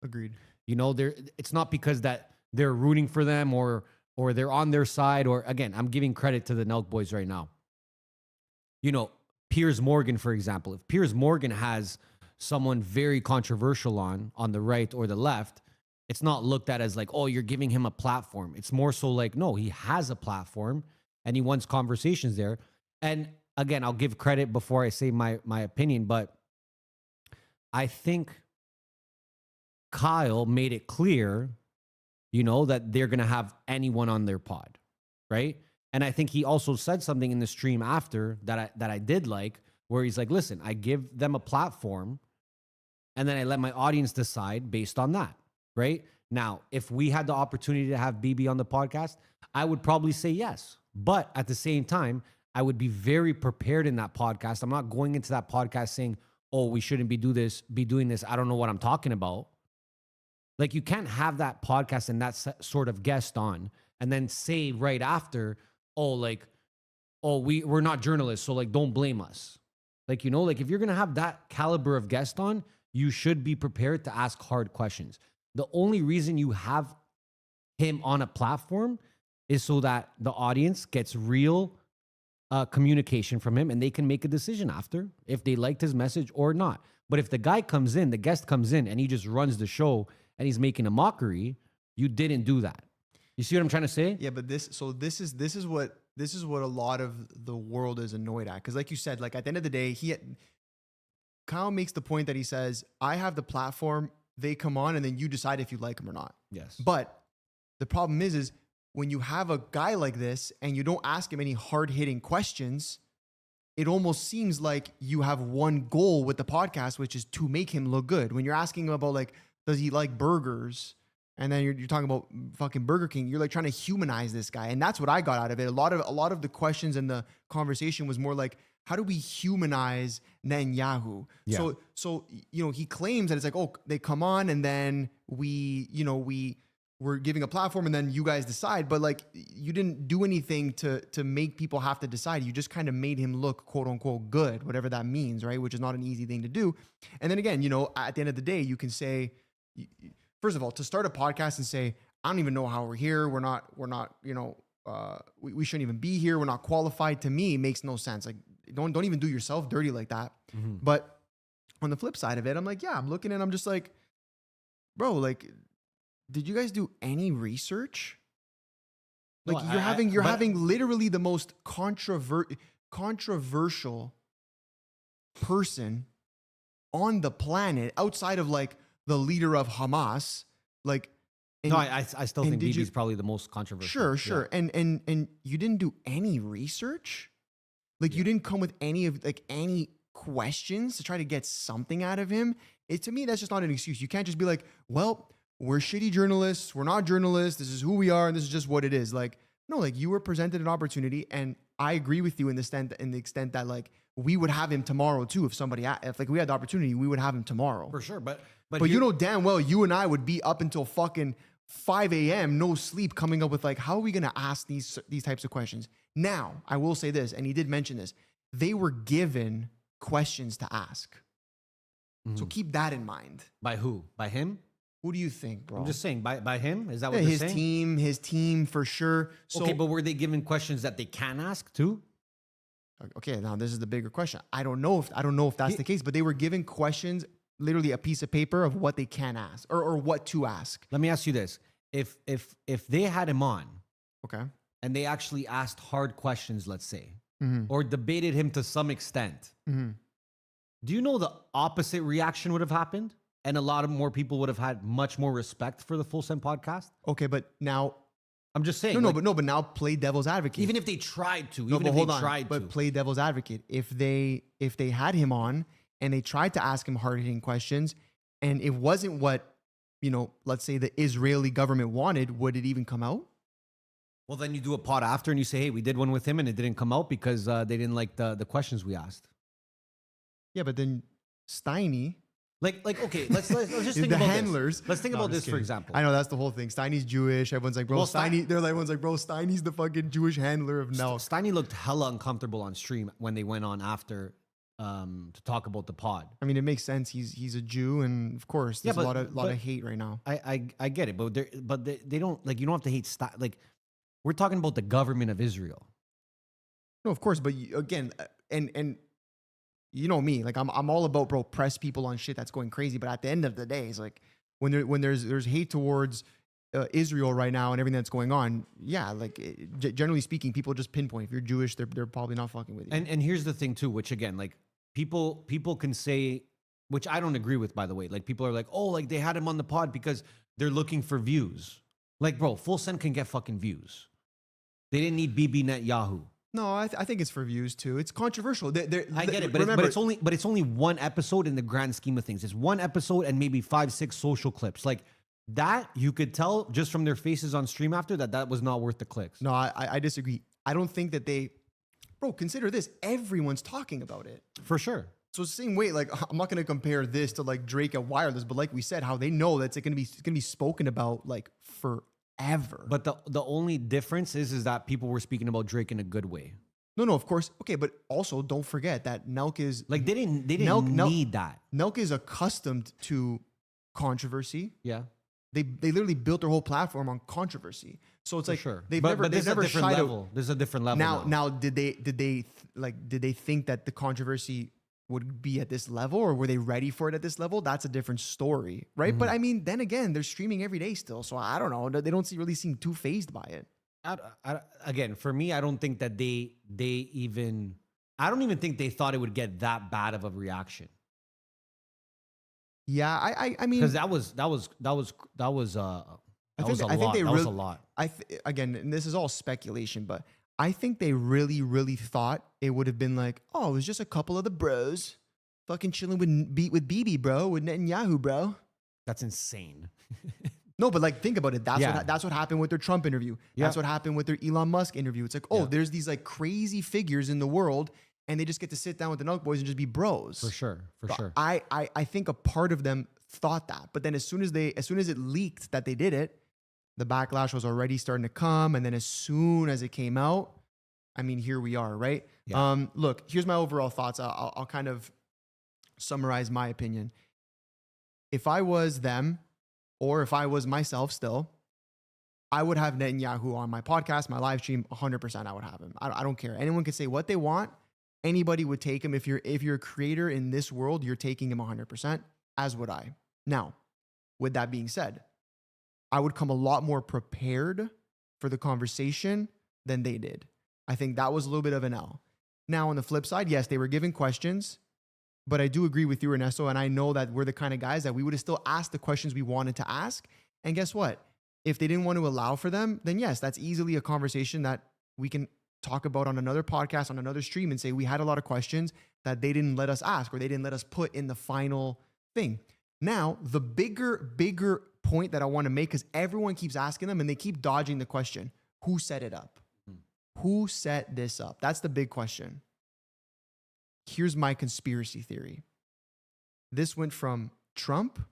Agreed.
You know, it's not because that they're rooting for them or or they're on their side, or again, I'm giving credit to the Nelk boys right now. You know, Piers Morgan, for example, if Piers Morgan has someone very controversial on the right or the left, it's not looked at as like, oh, you're giving him a platform. It's more so like, no, he has a platform and he wants conversations there. And again, I'll give credit before I say my opinion, but I think Kyle made it clear, you know, that they're going to have anyone on their pod, right? And I think he also said something in the stream after that I did like, where he's like, listen, I give them a platform and then I let my audience decide based on that, right? Now, if we had the opportunity to have BB on the podcast, I would probably say yes. But at the same time, I would be very prepared in that podcast. I'm not going into that podcast saying, oh, we shouldn't be doing this. I don't know what I'm talking about. Like, you can't have that podcast and that sort of guest on and then say right after, oh, like, oh, we're not journalists, so like, don't blame us. Like, you know, like if you're going to have that caliber of guest on, you should be prepared to ask hard questions. The only reason you have him on a platform is so that the audience gets real communication from him and they can make a decision after if they liked his message or not. But if the guy comes in, the guest comes in and he just runs the show and he's making a mockery, you didn't do that. You see what I'm trying to say?
Yeah, but this is what a lot of the world is annoyed at. Because like you said, like at the end of the day, Kyle makes the point that he says, I have the platform, they come on, and then you decide if you like them or not.
Yes.
But the problem is when you have a guy like this and you don't ask him any hard-hitting questions, it almost seems like you have one goal with the podcast, which is to make him look good. When you're asking him about like, does he like burgers? And then you're talking about fucking Burger King. You're like trying to humanize this guy. And that's what I got out of it. A lot of the questions and the conversation was more like, how do we humanize Netanyahu?
Yeah.
So, you know, he claims that it's like, oh, they come on and then we're giving a platform and then you guys decide. But like, you didn't do anything to make people have to decide. You just kind of made him look quote unquote good, whatever that means, right? Which is not an easy thing to do. And then again, you know, at the end of the day, you can say, first of all, to start a podcast and say, I don't even know how we're here. We're not, you know, we shouldn't even be here. We're not qualified. To me, makes no sense. Like, don't even do yourself dirty like that. Mm-hmm. But on the flip side of it, I'm like, yeah, I'm looking and I'm just like, bro, like, did you guys do any research? Like,
no,
you're having literally the most controversial person on the planet outside of like the leader of Hamas. Like,
no, I still think BB's probably the most controversial.
Sure. Yeah. And you didn't do any research? Like, you didn't come with any questions to try to get something out of him? To me, that's just not an excuse. You can't just be like, well, we're shitty journalists. We're not journalists. This is who we are. And this is just what it is. Like, no, like, you were presented an opportunity. And I agree with you in the extent that like, we would have him tomorrow too. If like we had the opportunity, we would have him tomorrow.
For sure. But
you know damn well you and I would be up until fucking 5 a.m., no sleep, coming up with like, how are we going to ask these types of questions? Now, I will say this, and he did mention this, they were given questions to ask. Mm-hmm. So keep that in mind.
By who? By him?
Who do you think, bro?
I'm just saying, by him? Is that what you're saying?
His team for sure. So,
okay, but were they given questions that they can ask too?
Okay, now this is the bigger question. I don't know if that's the case, but they were given questions, literally a piece of paper of what they can ask or what to ask.
Let me ask you this. If they had him on,
okay,
and they actually asked hard questions, let's say,
mm-hmm.
or debated him to some extent,
mm-hmm.
do you know the opposite reaction would have happened? And a lot of more people would have had much more respect for the Full Send podcast?
Okay, but now...
I'm just saying.
But now play devil's advocate.
Even if they tried to.
But play devil's advocate. If they had him on and they tried to ask him hard-hitting questions and it wasn't what, you know, let's say the Israeli government wanted, would it even come out?
Well, then you do a pod after and you say, hey, we did one with him and it didn't come out because they didn't like the questions we asked.
Yeah, but then Steiny...
Like okay, let's just think
the
about
handlers.
This. Let's think about this, for example.
I know that's the whole thing. Steiny's Jewish. Everyone's like, bro, Steiny. Everyone's like, bro, Steiny's the fucking Jewish handler of now.
Steiny looked hella uncomfortable on stream when they went on after to talk about the pod.
I mean, it makes sense. He's a Jew, and of course, there's a lot of hate right now.
I get it, but they don't like. You don't have to hate like. We're talking about the government of Israel.
No, of course, but again, and you know me, like I'm all about, bro, press people on shit that's going crazy. But at the end of the day, it's like when there's hate towards Israel right now and everything that's going on, yeah, like generally speaking, people just pinpoint if you're Jewish, they're probably not fucking with you.
And here's the thing too, which again, like people can say, which I don't agree with, by the way. Like people are like, oh, like they had him on the pod because they're looking for views. Like, bro, Full Send can get fucking views. They didn't need BB Netanyahu.
No, I think it's for views too. It's controversial.
I get it, but it's only one episode in the grand scheme of things. It's one episode and maybe 5-6 social clips. Like that, you could tell just from their faces on stream after that was not worth the clicks.
No, I disagree. I don't think that bro, consider this. Everyone's talking about it.
For sure.
So it's the same way, like I'm not gonna compare this to like Drake and Wireless, but like we said, how they know that's gonna be spoken about like forever.
But the only difference is that people were speaking about Drake in a good way.
No, of course. Okay, but also don't forget that Nelk is
like they didn't need that.
Nelk is accustomed to controversy.
Yeah.
They literally built their whole platform on controversy. So it's
For
like
sure.
they've
But
never shied
level. There's a different level.
Now did they think that the controversy would be at this level, or were they ready for it at this level? That's a different story, right?
Mm-hmm.
But I mean, then again, they're streaming every day still, so I don't know. They don't really seem too phased by it.
Again, for me, I don't think that I don't even think they thought it would get that bad of a reaction.
Yeah, I mean,
because that was a lot.
Again, and this is all speculation, but I think they really, really thought it would have been like, oh, it was just a couple of the bros fucking chilling with BB, bro, with Netanyahu, bro.
That's insane.
No, but like, think about it.
Yeah.
That's what happened with their Trump interview.
Yeah.
That's what happened with their Elon Musk interview. It's like, oh, there's these like crazy figures in the world, and they just get to sit down with the Nelk boys and just be bros.
For sure.
I think a part of them thought that, but then as soon as it leaked that they did it, the backlash was already starting to come, and then as soon as it came out, I mean, here we are, right?
Yeah.
Look, here's my overall thoughts. I'll kind of summarize my opinion. If I was them, or if I was myself still, I would have Netanyahu on my podcast, my live stream, 100%. I would have him. I don't care. Anyone can say what they want. Anybody would take him. If you're a creator in this world, you're taking him 100%, as would I. Now, with that being said, I would come a lot more prepared for the conversation than they did. I think that was a little bit of an L. Now, on the flip side, yes, they were giving questions, but I do agree with you, Ernesto, and I know that we're the kind of guys that we would have still asked the questions we wanted to ask. And guess what? If they didn't want to allow for them, then yes, that's easily a conversation that we can talk about on another podcast, on another stream, and say we had a lot of questions that they didn't let us ask, or they didn't let us put in the final thing. Now, the bigger point that I want to make, because everyone keeps asking them and they keep dodging the question, who set it up? Who set this up? That's the big question. Here's my conspiracy theory. This went from Trump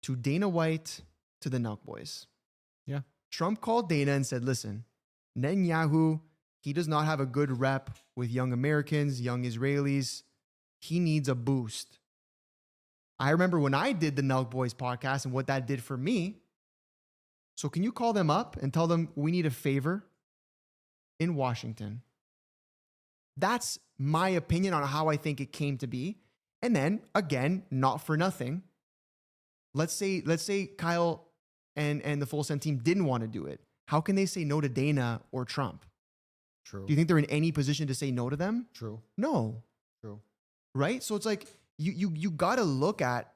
to Dana White to the Nelk boys.
Yeah.
Trump called Dana and said, listen, Netanyahu, he does not have a good rep with young Americans, young Israelis. He needs a boost. I remember when I did the Nelk Boys podcast and what that did for me. So can you call them up and tell them we need a favor in Washington? That's my opinion on how I think it came to be. And then again, not for nothing. Let's say Kyle and the Full Send team didn't want to do it. How can they say no to Dana or Trump?
True.
Do you think they're in any position to say no to them?
True.
No.
True.
Right? So it's like you gotta look at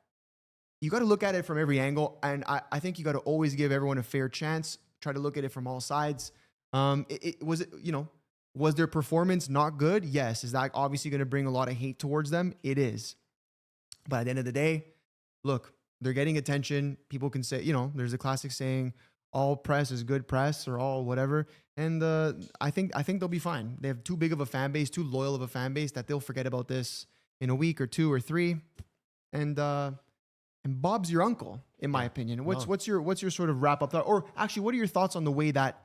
it from every angle. And I think you gotta always give everyone a fair chance. Try to look at it from all sides. Was their performance not good? Yes. Is that obviously gonna bring a lot of hate towards them? It is. But at the end of the day, look, they're getting attention. People can say, there's a classic saying, all press is good press, or all whatever. And I think they'll be fine. They have too big of a fan base, too loyal of a fan base, that they'll forget about this in a week or 2 or 3. And Bob's your uncle, in my opinion. What's your sort of wrap up thought? Or actually, what are your thoughts on the way that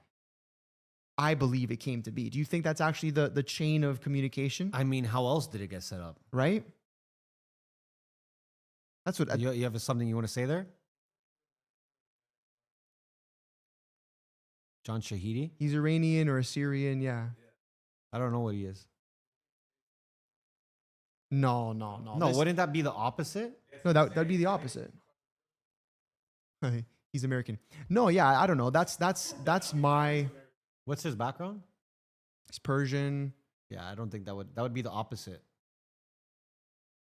I believe it came to be? Do you think that's actually the chain of communication?
I mean, how else did it get set up?
Right? That's what
you have something you want to say there? John Shahidi?
He's Iranian or Assyrian. Yeah.
I don't know what he is.
No.
No, wouldn't that be the opposite?
No, that'd be the opposite. He's American. No, yeah, I don't know. That's my.
What's his background?
He's Persian.
Yeah, I don't think that would be the opposite.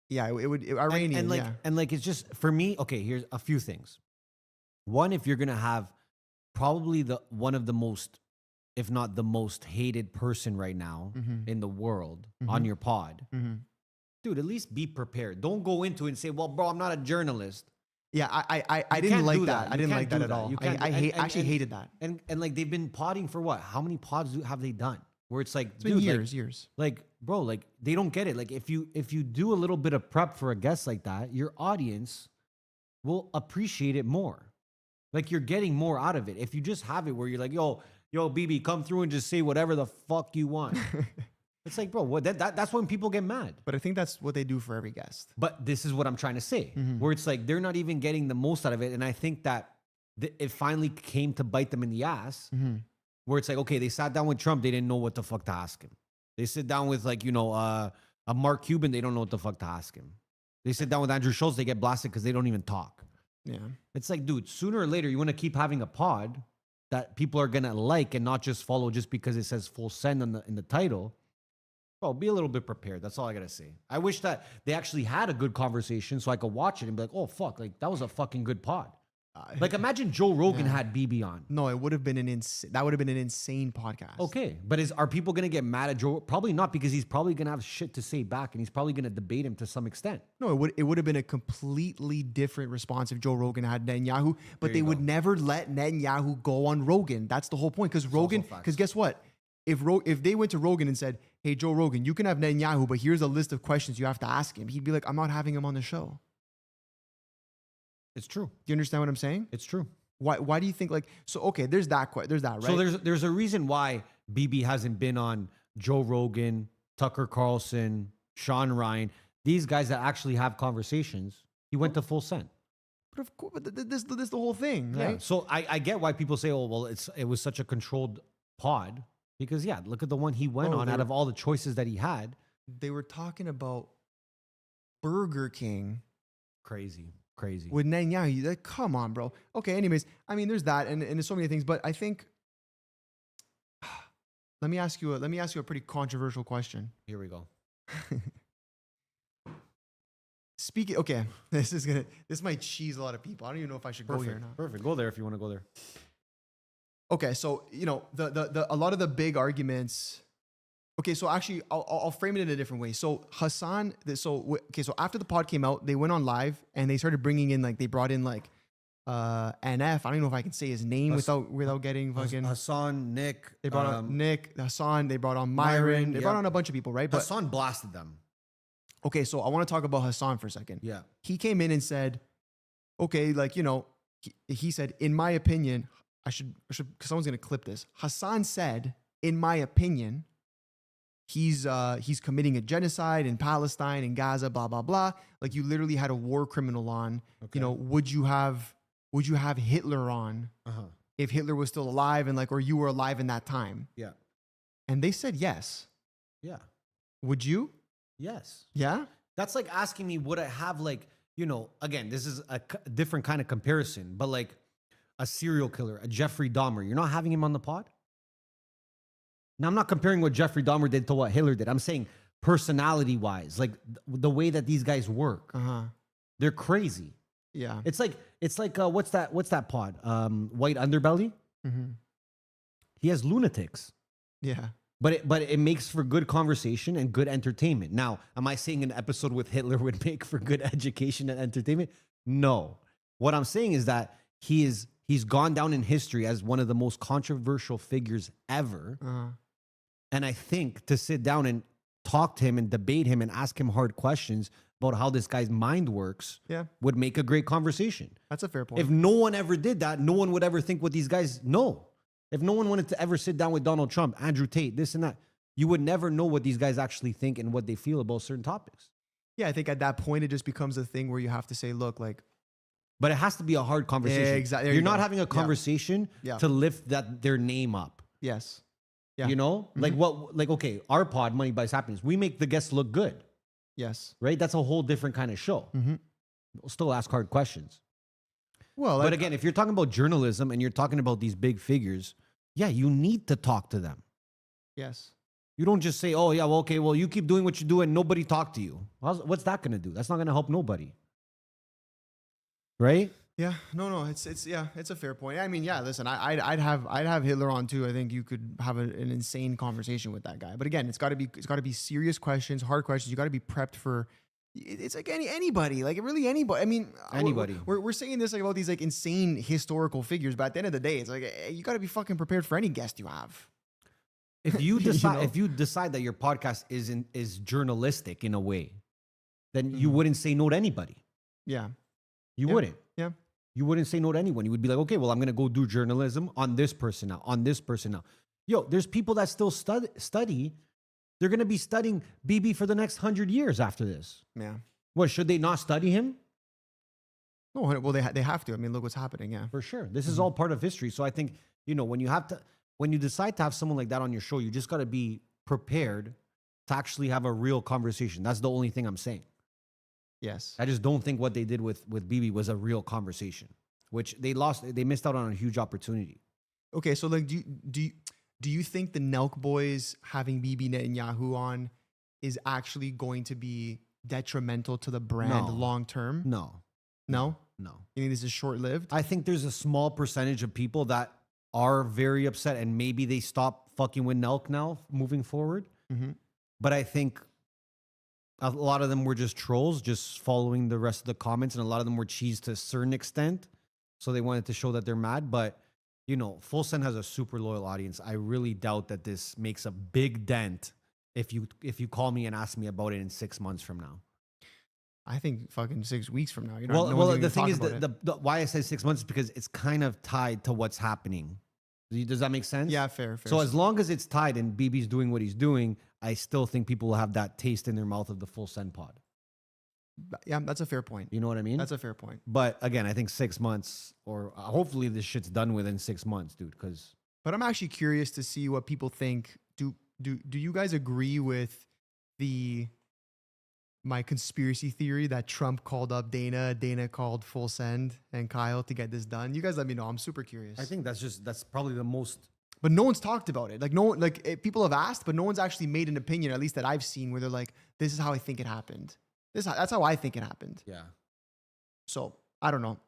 Yeah, it would Iranian.
And like it's just for me. Okay, here's a few things. One, if you're gonna have probably one of the most, if not the most hated person right now in the world on your pod, dude, at least be prepared. Don't go into it and say, "Well, bro, I'm not a journalist."
Yeah, I didn't like that. I didn't like that at all. I actually hated that.
And like they've been podding for what? How many pods have they done? Where it's like,
it's been years.
Like, bro, like they don't get it. Like if you do a little bit of prep for a guest like that, your audience will appreciate it more. Like you're getting more out of it. If you just have it where you're like, yo, BB, come through and just say whatever the fuck you want. It's like, bro, what that's when people get mad.
But I think that's what they do for every guest.
But this is what I'm trying to say, where it's like they're not even getting the most out of it. And I think that it finally came to bite them in the ass, where it's like, okay, they sat down with Trump, they didn't know what the fuck to ask him. They sit down with like, a Mark Cuban, they don't know what the fuck to ask him. They sit down with Andrew Schultz, they get blasted because they don't even talk.
Yeah.
It's like, dude, sooner or later, you want to keep having a pod that people are going to like and not just follow just because it says full send in the title. Bro, be a little bit prepared. That's all I got to say. I wish that they actually had a good conversation so I could watch it and be like, oh, fuck, like that was a fucking good pod. Like imagine Joe Rogan had BB on.
No, it would have been an insane podcast.
Okay, but are people going to get mad at Joe? Probably not, because he's probably going to have shit to say back and he's probably going to debate him to some extent.
No, it would have been a completely different response if Joe Rogan had Netanyahu, but they would never let Netanyahu go on Rogan. That's the whole point, because guess what? If they went to Rogan and said, hey, Joe Rogan, you can have Netanyahu, but here's a list of questions you have to ask him, he'd be like, I'm not having him on the show.
It's true.
Do you understand what I'm saying?
It's true.
Why do you think okay, there's that, right?
So there's a reason why BB hasn't been on Joe Rogan, Tucker Carlson, Sean Ryan, these guys that actually have conversations. He went to full send.
But of course, this the whole thing, right?
Yeah. So I get why people say, oh, well, it was such a controlled pod, because look at the one he went on out of all the choices that he had.
They were talking about Burger King.
Crazy.
With Netanyahu, like, come on, bro. Okay, anyways, I mean, there's that, and there's so many things, but I think, let me ask you a pretty controversial question.
Here we go.
Okay, this might cheese a lot of people. I don't even know if I should go here or not.
Perfect. Go there if you want to go there.
Okay, so a lot of the big arguments. Okay, so actually, I'll frame it in a different way. So Hassan, so after the pod came out, they went on live and they started bringing in they brought in NF. I don't even know if I can say his name without getting fucking
Hassan, Nick.
They brought on Nick, Hassan. They brought on Myron. They brought on a bunch of people, right? But
Hassan blasted them.
Okay, so I want to talk about Hassan for a second.
Yeah,
he came in and said, okay, he said, in my opinion, I should, someone's gonna clip this. Hassan said, in my opinion, he's committing a genocide in Palestine and Gaza, blah blah blah. Like, you literally had a war criminal on. Okay. Would you have Hitler on if Hitler was still alive or you were alive in that time?
Yeah.
And they said yes.
Yeah.
Would you?
Yes.
Yeah.
That's like asking me, would I have again, this is a different kind of comparison, but a serial killer, a Jeffrey Dahmer, you're not having him on the pod? Now, I'm not comparing what Jeffrey Dahmer did to what Hitler did. I'm saying personality-wise, the way that these guys work, they're crazy.
Yeah,
it's like what's that pod? White Underbelly.
Mm-hmm.
He has lunatics.
Yeah,
but it makes for good conversation and good entertainment. Now, am I saying an episode with Hitler would make for good education and entertainment? No. What I'm saying is that he's gone down in history as one of the most controversial figures ever. And I think to sit down and talk to him and debate him and ask him hard questions about how this guy's mind works would make a great conversation.
That's a fair point.
If no one ever did that, no one would ever think what these guys know. If no one wanted to ever sit down with Donald Trump, Andrew Tate, this and that, you would never know what these guys actually think and what they feel about certain topics.
Yeah, I think at that point, it just becomes a thing where you have to say, look,
But it has to be a hard conversation.
exactly.
You're not having a conversation
Yeah.
to lift their name up.
Yes. Yeah.
You know? Like okay, our pod, Money Buys Happiness, we make the guests look good,
Yes.
right? That's a whole different kind of show. We'll still ask hard questions.
Well,
But again, if you're talking about journalism and you're talking about these big figures, yeah, you need to talk to them.
yes.
You don't just say, oh, yeah, well, okay, well, you keep doing what you do and nobody talk to you. What's that going to do? That's not going to help nobody. Right?
Yeah, no, it's a fair point. I mean, yeah, listen, I'd have Hitler on too. I think you could have an insane conversation with that guy. But again, it's got to be serious questions, hard questions. You got to be prepped for. It's like anybody, like really anybody. I mean,
Anybody.
We're saying this like about these like insane historical figures, but at the end of the day, it's like you got to be fucking prepared for any guest you have.
If you decide
know?
if you decide that your podcast is journalistic in a way, then you wouldn't say no to anybody.
Yeah,
You
Yeah.
wouldn't.
yeah,
You wouldn't say no to anyone. You would be like, okay, well, I'm going to go do journalism on this person now, on this person now. Yo, there's people that still study. They're going to be studying BB for the next 100 years after this.
yeah.
What, should they not study him?
No, well, they have to. I mean, look what's happening. Yeah,
For sure. This is all part of history. So I think, when you decide to have someone like that on your show, you just got to be prepared to actually have a real conversation. That's the only thing I'm saying.
yes.
I just don't think what they did with BB was a real conversation, which they missed out on a huge opportunity.
Okay, so like, do you think the Nelk boys having Bibi Netanyahu on is actually going to be detrimental to the brand
No.
long term?
No.
No?
No.
You think this is short lived?
I think there's a small percentage of people that are very upset and maybe they stop fucking with Nelk now moving forward.
Mm-hmm.
But I think a lot of them were just trolls, just following the rest of the comments, and a lot of them were cheesed to a certain extent. So they wanted to show that they're mad. But, Full Send has a super loyal audience. I really doubt that this makes a big dent if you call me and ask me about it in 6 months from now.
I think fucking 6 weeks from now.
Well, the thing is, the why I say 6 months is because it's kind of tied to what's happening. Does that make sense?
Yeah, fair.
So as long as it's tied and BB's doing what he's doing, I still think people will have that taste in their mouth of the Full Send pod.
Yeah, that's a fair point.
You know what I mean?
That's a fair point.
But again, I think 6 months, or hopefully this shit's done within 6 months, dude. Because
But I'm actually curious to see what people think. Do you guys agree with my conspiracy theory that Trump called up Dana called Full Send and Kyle to get this done? You guys let me know. I'm super curious.
I think that's probably the most.
But no one's talked about it. Like people have asked, but no one's actually made an opinion, at least that I've seen, where they're like, "This is how I think it happened." That's how I think it happened.
Yeah.
So I don't know.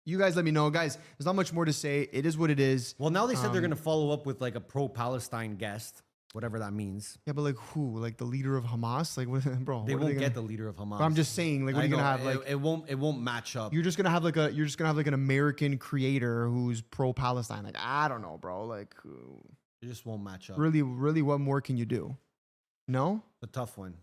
You guys let me know, guys. There's not much more to say. It is what it is.
Well, now they said they're gonna follow up with like a pro-Palestine guest, whatever that means.
Yeah, but like who? Like the leader of Hamas? Like, what, bro?
They
what are
won't
gonna-
get the leader of Hamas.
But I'm just saying, like, what are you gonna have? Like,
it won't match up.
you're just gonna have like an American creator who's pro-Palestine. Like, I don't know, bro. Like,
It just won't match up.
really, what more can you do? No.
A tough one.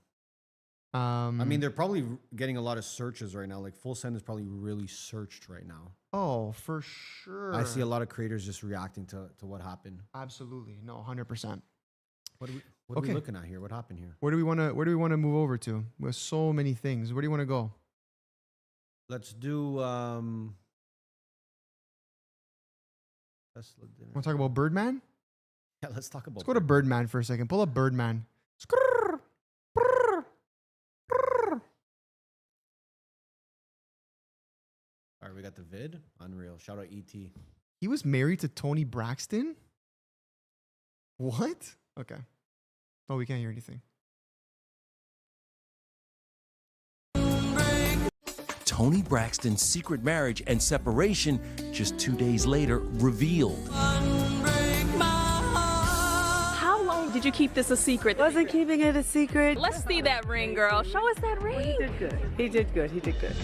I
I mean, they're probably getting a lot of searches right now. Like Full Send is probably really searched right now.
oh, for sure.
I see a lot of creators just reacting to what happened.
Absolutely, no, 100%.
What are we
Okay.
looking at here? What happened here?
Where do we want to move over to? With so many things. Where do you want to go?
Let's do Tesla dinner.
Want to talk about Birdman?
Yeah, let's talk about.
Let's go to Birdman for a second. Pull up Birdman. Skrrr, brrr, brrr.
All right, we got the vid. Unreal. Shout out ET.
He was married to Tony Braxton? What? Okay. Oh, we can't hear anything.
Tony Braxton's secret marriage and separation just 2 days later revealed.
How long did you keep this a secret?
Wasn't keeping it a secret.
Let's see that ring, girl. Show us that ring.
He did good. He did good. He did good.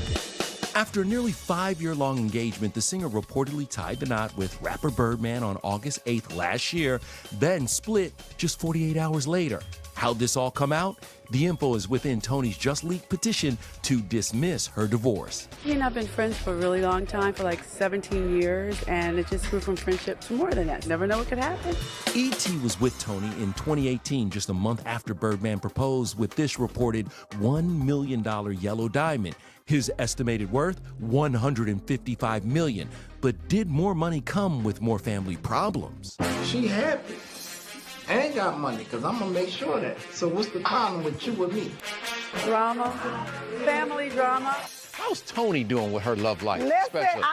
After a nearly 5-year-long engagement, the singer reportedly tied the knot with rapper Birdman on August 8th last year, then split just 48 hours later. How'd this all come out? The info is within Tony's just leaked petition to dismiss her divorce.
He and I have been friends for a really long time, for like 17 years, and it just grew from friendship to more than that. Never know what could happen.
E.T. was with Tony in 2018, just a month after Birdman proposed with this reported $1 million yellow diamond. His estimated worth, $155 million. But did more money come with more family problems?
She happy. I ain't got money, because I'm going to make sure of that. So what's the problem with you and me?
Drama, family drama.
How's Tony doing with her love life?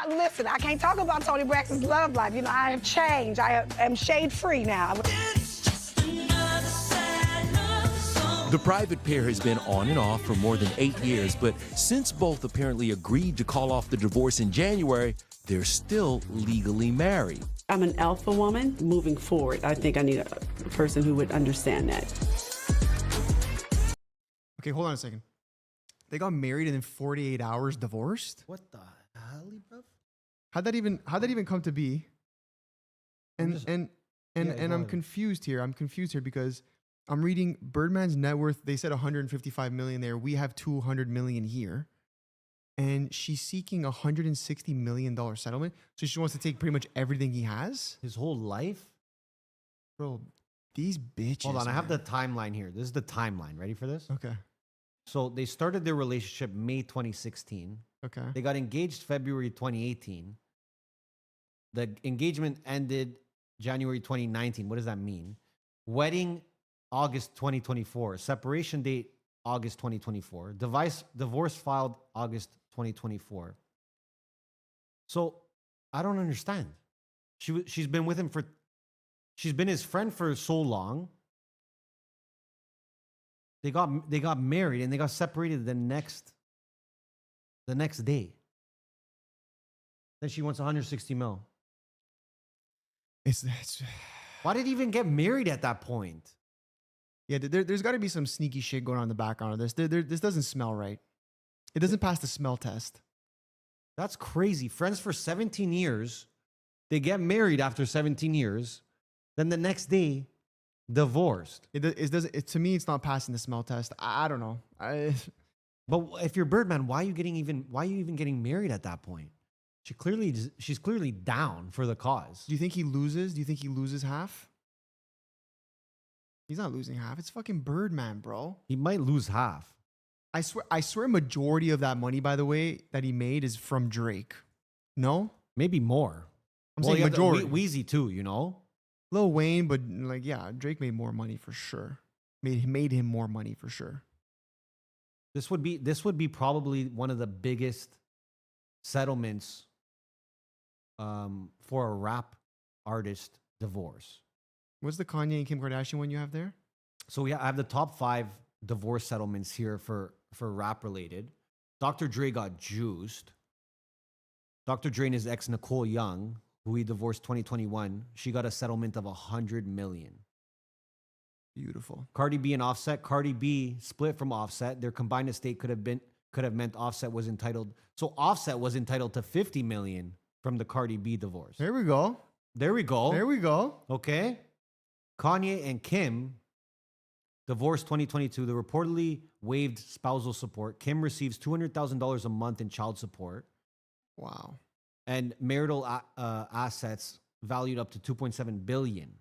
Listen, I can't talk about Tony Braxton's love life. You know, I have changed. I am shade-free now.
The private pair has been on and off for more than 8 years, but since both apparently agreed to call off the divorce in January, they're still legally married.
I'm an alpha woman moving forward. I think I need a person who would understand that.
Okay, hold on a second. They got married and in 48 hours divorced?
What the hell, bro?
How'd that even come to be? And I'm confused here. I'm confused here because I'm reading Birdman's net worth. They said 155 million there. We have 200 million here. And she's seeking a $160 million settlement. So she wants to take pretty much everything he has.
His whole life?
Bro, these bitches.
Hold on, I have the timeline here. This is the timeline. Ready for this?
Okay.
So they started their relationship May 2016.
Okay.
They got engaged February 2018. The engagement ended January 2019. What does that mean? Wedding August 2024. Separation date August 2024. Divorce filed August 2024. So I don't understand. She's been with him for. She's been his friend for so long. They got married and they got separated the next day. Then she wants 160 mil.
It's
Why did he even get married at that point?
Yeah, there's got to be some sneaky shit going on in the background of this. This doesn't smell right. It doesn't pass the smell test.
That's crazy. Friends for 17 years. They get married after 17 years. Then the next day, divorced.
To me, it's not passing the smell test. I don't know.
But if you're Birdman, why are you even getting married at that point? She's clearly down for the cause.
Do you think he loses? Do you think he loses half? He's not losing half. It's fucking Birdman, bro.
He might lose half.
I swear majority of that money, by the way, that he made is from Drake. No?
Maybe more.
I'm saying majority.
Wheezy too, you know?
Lil Wayne, but like, yeah, Drake made more money for sure. Made him more money for sure.
This would be probably one of the biggest settlements for a rap artist divorce.
What's the Kanye and Kim Kardashian one you have there?
So I have the top 5 divorce settlements here for rap related. Dr. Dre got juiced. Dr. Dre and his ex Nicole Young, who he divorced 2021, she got a settlement of $100 million.
Beautiful.
Cardi B and Offset. Cardi B split from Offset. Their combined estate could have meant Offset was entitled. So Offset was entitled to $50 million from the Cardi B divorce.
There we go.
There we go.
There we go.
Okay. Kanye and Kim divorced 2022. They reportedly waived spousal support. Kim receives $200,000 a month in child support.
Wow.
And marital assets valued up to $2.7 billion.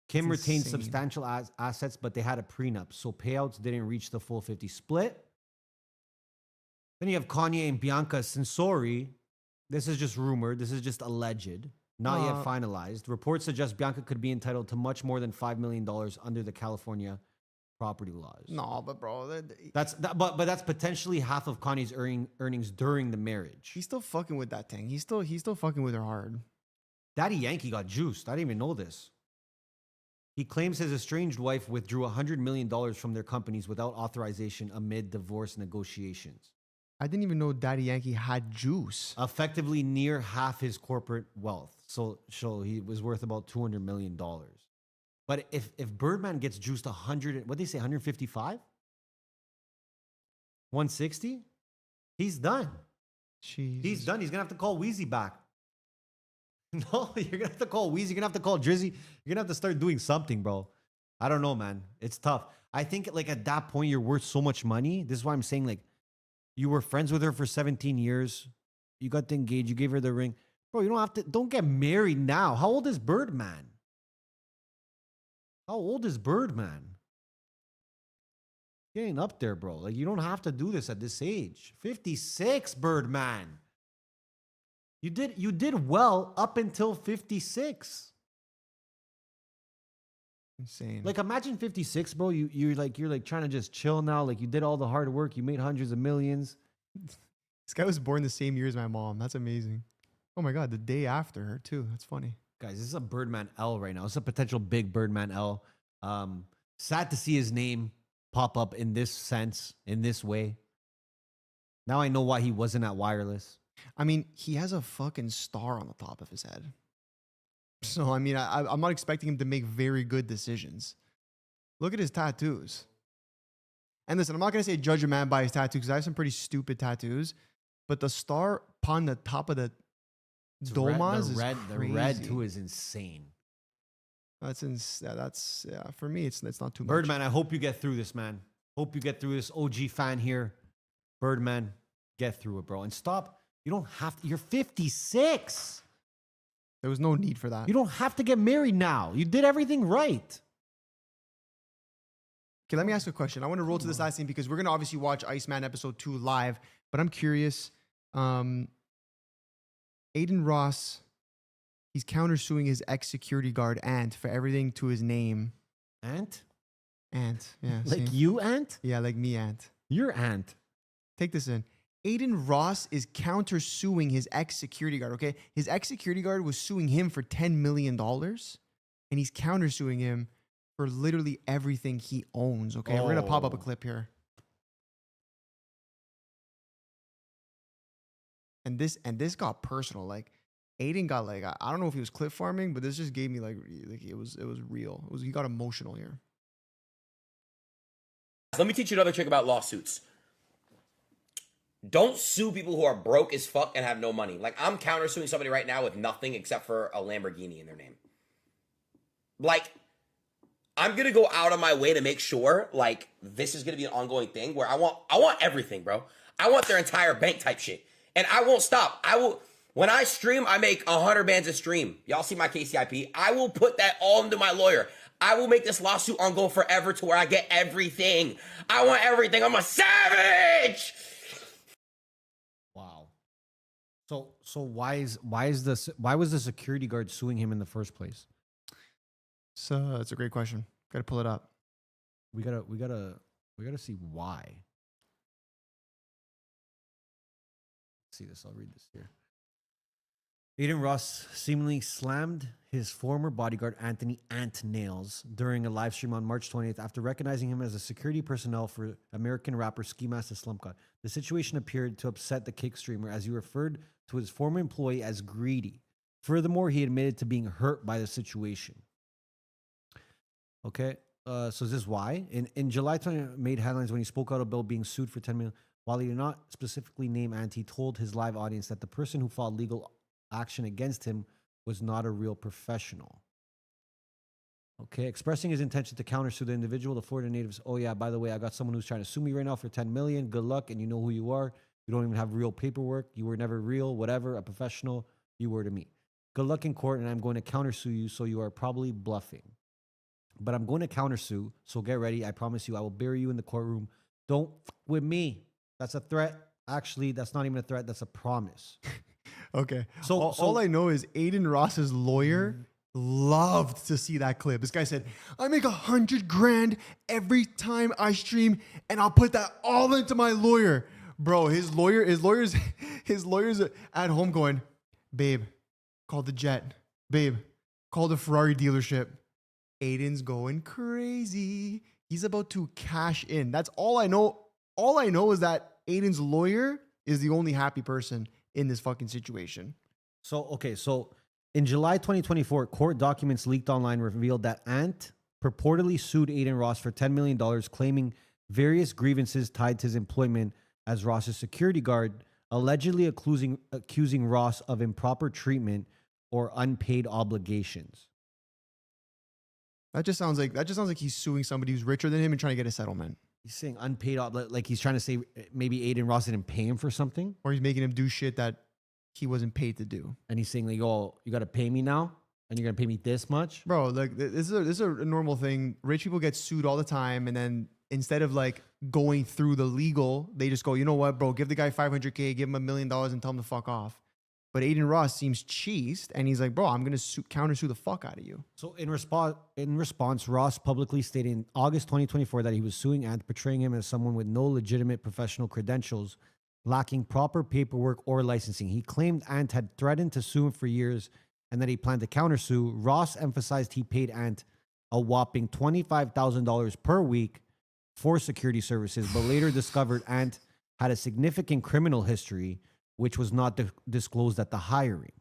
Kim retained substantial assets, but they had a prenup, so payouts didn't reach the full 50 split. Then you have Kanye and Bianca Censori. This is just rumored. This is just alleged, not yet finalized. Reports suggest Bianca could be entitled to much more than $5 million under the California property laws.
No, but bro,
but that's potentially half of Kanye's earnings during the marriage.
He's still fucking with that thing. He's still fucking with her hard.
Daddy Yankee got juiced. I didn't even know this. He claims his estranged wife withdrew $100 million from their companies without authorization amid divorce negotiations.
I didn't even know Daddy Yankee had juice.
Effectively near half his corporate wealth. So he was worth about $200 million. But if Birdman gets juiced 100, what'd they say, 155? 160? He's done.
Jeez.
He's done. He's going to have to call Wheezy back. No, you're going to have to call Wheezy. You're going to have to call Drizzy. You're going to have to start doing something, bro. I don't know, man. It's tough. I think like at that point you're worth so much money. This is why I'm saying like you were friends with her for 17 years. You got engaged. You gave her the ring. Bro, you don't get married now. How old is Birdman? How old is Birdman? Getting up there, bro. Like you don't have to do this at this age. 56, Birdman. You did well up until 56.
Insane.
Like imagine 56, bro. You're like trying to just chill now. Like you did all the hard work. You made hundreds of millions.
This guy was born the same year as my mom. That's amazing. Oh my God, the day after her too. That's funny.
Guys, this is a Birdman L right now. It's a potential big Birdman L. Sad to see his name pop up in this sense, in this way. Now I know why he wasn't at Wireless.
I mean, he has a fucking star on the top of his head. So, I mean, I'm not expecting him to make very good decisions. Look at his tattoos. And listen, I'm not going to say judge a man by his tattoo because I have some pretty stupid tattoos. But the star upon the top of the domas is crazy.
The red too is insane.
That's for me, it's not too much.
Birdman, I hope you get through this, man. Hope you get through this. OG fan here. Birdman, get through it, bro. And stop. You don't have to. You're 56.
There was no need for that.
You don't have to get married now. You did everything right.
Okay, let me ask you a question. I want to roll to this last thing because we're going to obviously watch Iceman episode 2 live, but I'm curious. Adin Ross, he's countersuing his ex-security guard, Ant, for everything to his name.
Ant?
Ant, yeah.
Like
same.
you, Ant?
Yeah, like me, Ant.
You're Ant.
Take this in. Adin Ross is countersuing his ex-security guard, okay? His ex-security guard was suing him for $10 million, and he's countersuing him for literally everything he owns, okay? We're going to pop up a clip here. And this got personal. Like, Adin got like, I don't know if he was clip farming, but this just gave me like it was real. He got emotional here.
Let me teach you another trick about lawsuits. Don't sue people who are broke as fuck and have no money. Like, I'm countersuing somebody right now with nothing except for a Lamborghini in their name. Like, I'm gonna go out of my way to make sure, like, this is gonna be an ongoing thing where I want everything, bro. I want their entire bank type shit. And I won't stop. When I stream, I make 100 bands a stream. Y'all see my KCIP? I will put that all into my lawyer. I will make this lawsuit on go forever to where I get everything. I want everything. I'm a savage.
Wow. So why was the security guard suing him in the first place?
So it's a great question. Got to pull it up.
We gotta see why. See this. I'll read this here. Adin Ross seemingly slammed his former bodyguard Anthony Ant Nails during a live stream on March 20th after recognizing him as a security personnel for American rapper Ski Mask the Slump God. The situation appeared to upset the kick streamer as he referred to his former employee as greedy. Furthermore, he admitted to being hurt by the situation. Okay, so is this why? In July 20, made headlines when he spoke out about being sued for $10 million. While he did not specifically name Ant, he told his live audience that the person who filed legal action against him was not a real professional. Okay, expressing his intention to countersue the individual, the Florida natives. Oh yeah, by the way, I got someone who's trying to sue me right now for $10 million. Good luck, and you know who you are. You don't even have real paperwork. You were never real, whatever, a professional. You were to me. Good luck in court, and I'm going to countersue you, so you are probably bluffing. But I'm going to countersue, so get ready. I promise you, I will bury you in the courtroom. Don't with me. That's a threat. Actually, that's not even a threat. That's a promise.
Okay. So all I know is Adin Ross's lawyer loved to see that clip. This guy said, I make $100,000 every time I stream, and I'll put that all into my lawyer. Bro, his lawyer's at home going, babe, call the jet. Babe, call the Ferrari dealership. Adin's going crazy. He's about to cash in. That's all I know. All I know is that Adin's lawyer is the only happy person in this fucking situation.
So in July 2024, court documents leaked online revealed that Ant purportedly sued Adin Ross for $10 million, claiming various grievances tied to his employment as Ross's security guard, allegedly accusing Ross of improper treatment or unpaid obligations.
That just sounds like he's suing somebody who's richer than him and trying to get a settlement.
He's saying unpaid, like he's trying to say maybe Adin Ross didn't pay him for something,
or he's making him do shit that he wasn't paid to do.
And he's saying like, "Oh, you got to pay me now, and you're gonna pay me this much,
bro." Like this is a normal thing. Rich people get sued all the time, and then instead of like going through the legal, they just go, you know what, bro? Give the guy $500K, give him $1 million, and tell him to fuck off. But Adin Ross seems cheesed, and he's like, bro, I'm gonna countersue the fuck out of you.
So in response, Ross publicly stated in August 2024 that he was suing Ant, portraying him as someone with no legitimate professional credentials, lacking proper paperwork or licensing. He claimed Ant had threatened to sue him for years and that he planned to countersue. Ross emphasized he paid Ant a whopping $25,000 per week for security services, but later discovered Ant had a significant criminal history, which was not disclosed at the hiring.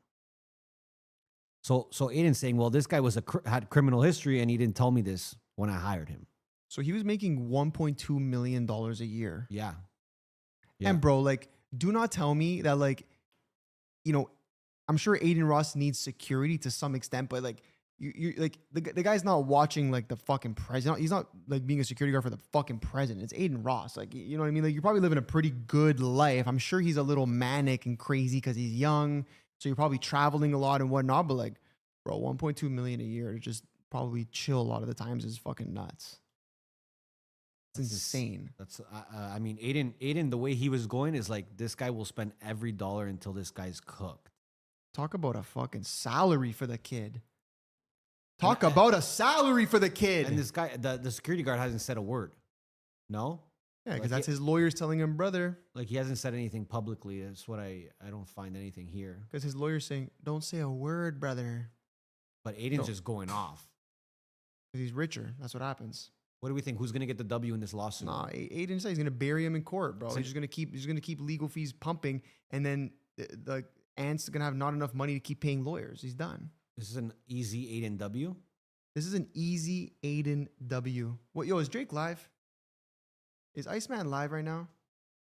So Adin's saying, well, this guy had criminal history and he didn't tell me this when I hired him.
So he was making $1.2 million a year.
Yeah.
And bro, like, do not tell me that, like, you know, I'm sure Adin Ross needs security to some extent, but like, you like the guy's not watching like the fucking president. He's not like being a security guard for the fucking president. It's Adin Ross. Like, you know what I mean? Like, you're probably living a pretty good life. I'm sure he's a little manic and crazy because he's young. So you're probably traveling a lot and whatnot. But like, bro, 1.2 million a year to just probably chill a lot of the times is fucking nuts. It's insane.
That's I mean, Adin, the way he was going is like, this guy will spend every dollar until this guy's cooked.
Talk about a fucking salary for the kid. Talk about a salary for the kid.
And this guy, the security guard hasn't said a word. No?
Yeah, because that's his lawyers telling him, brother.
Like, he hasn't said anything publicly. That's what I don't find anything here.
Because his lawyer's saying, don't say a word, brother.
But Adin's just going off.
Because he's richer. That's what happens.
What do we think? Who's going to get the W in this lawsuit?
Nah, Adin said he's going to bury him in court, bro. He's just going to keep legal fees pumping. And then the Ant's going to have not enough money to keep paying lawyers. He's done.
This is an easy Adin W?
This is an easy Adin W. What, yo, is Drake live? Is Iceman live right now?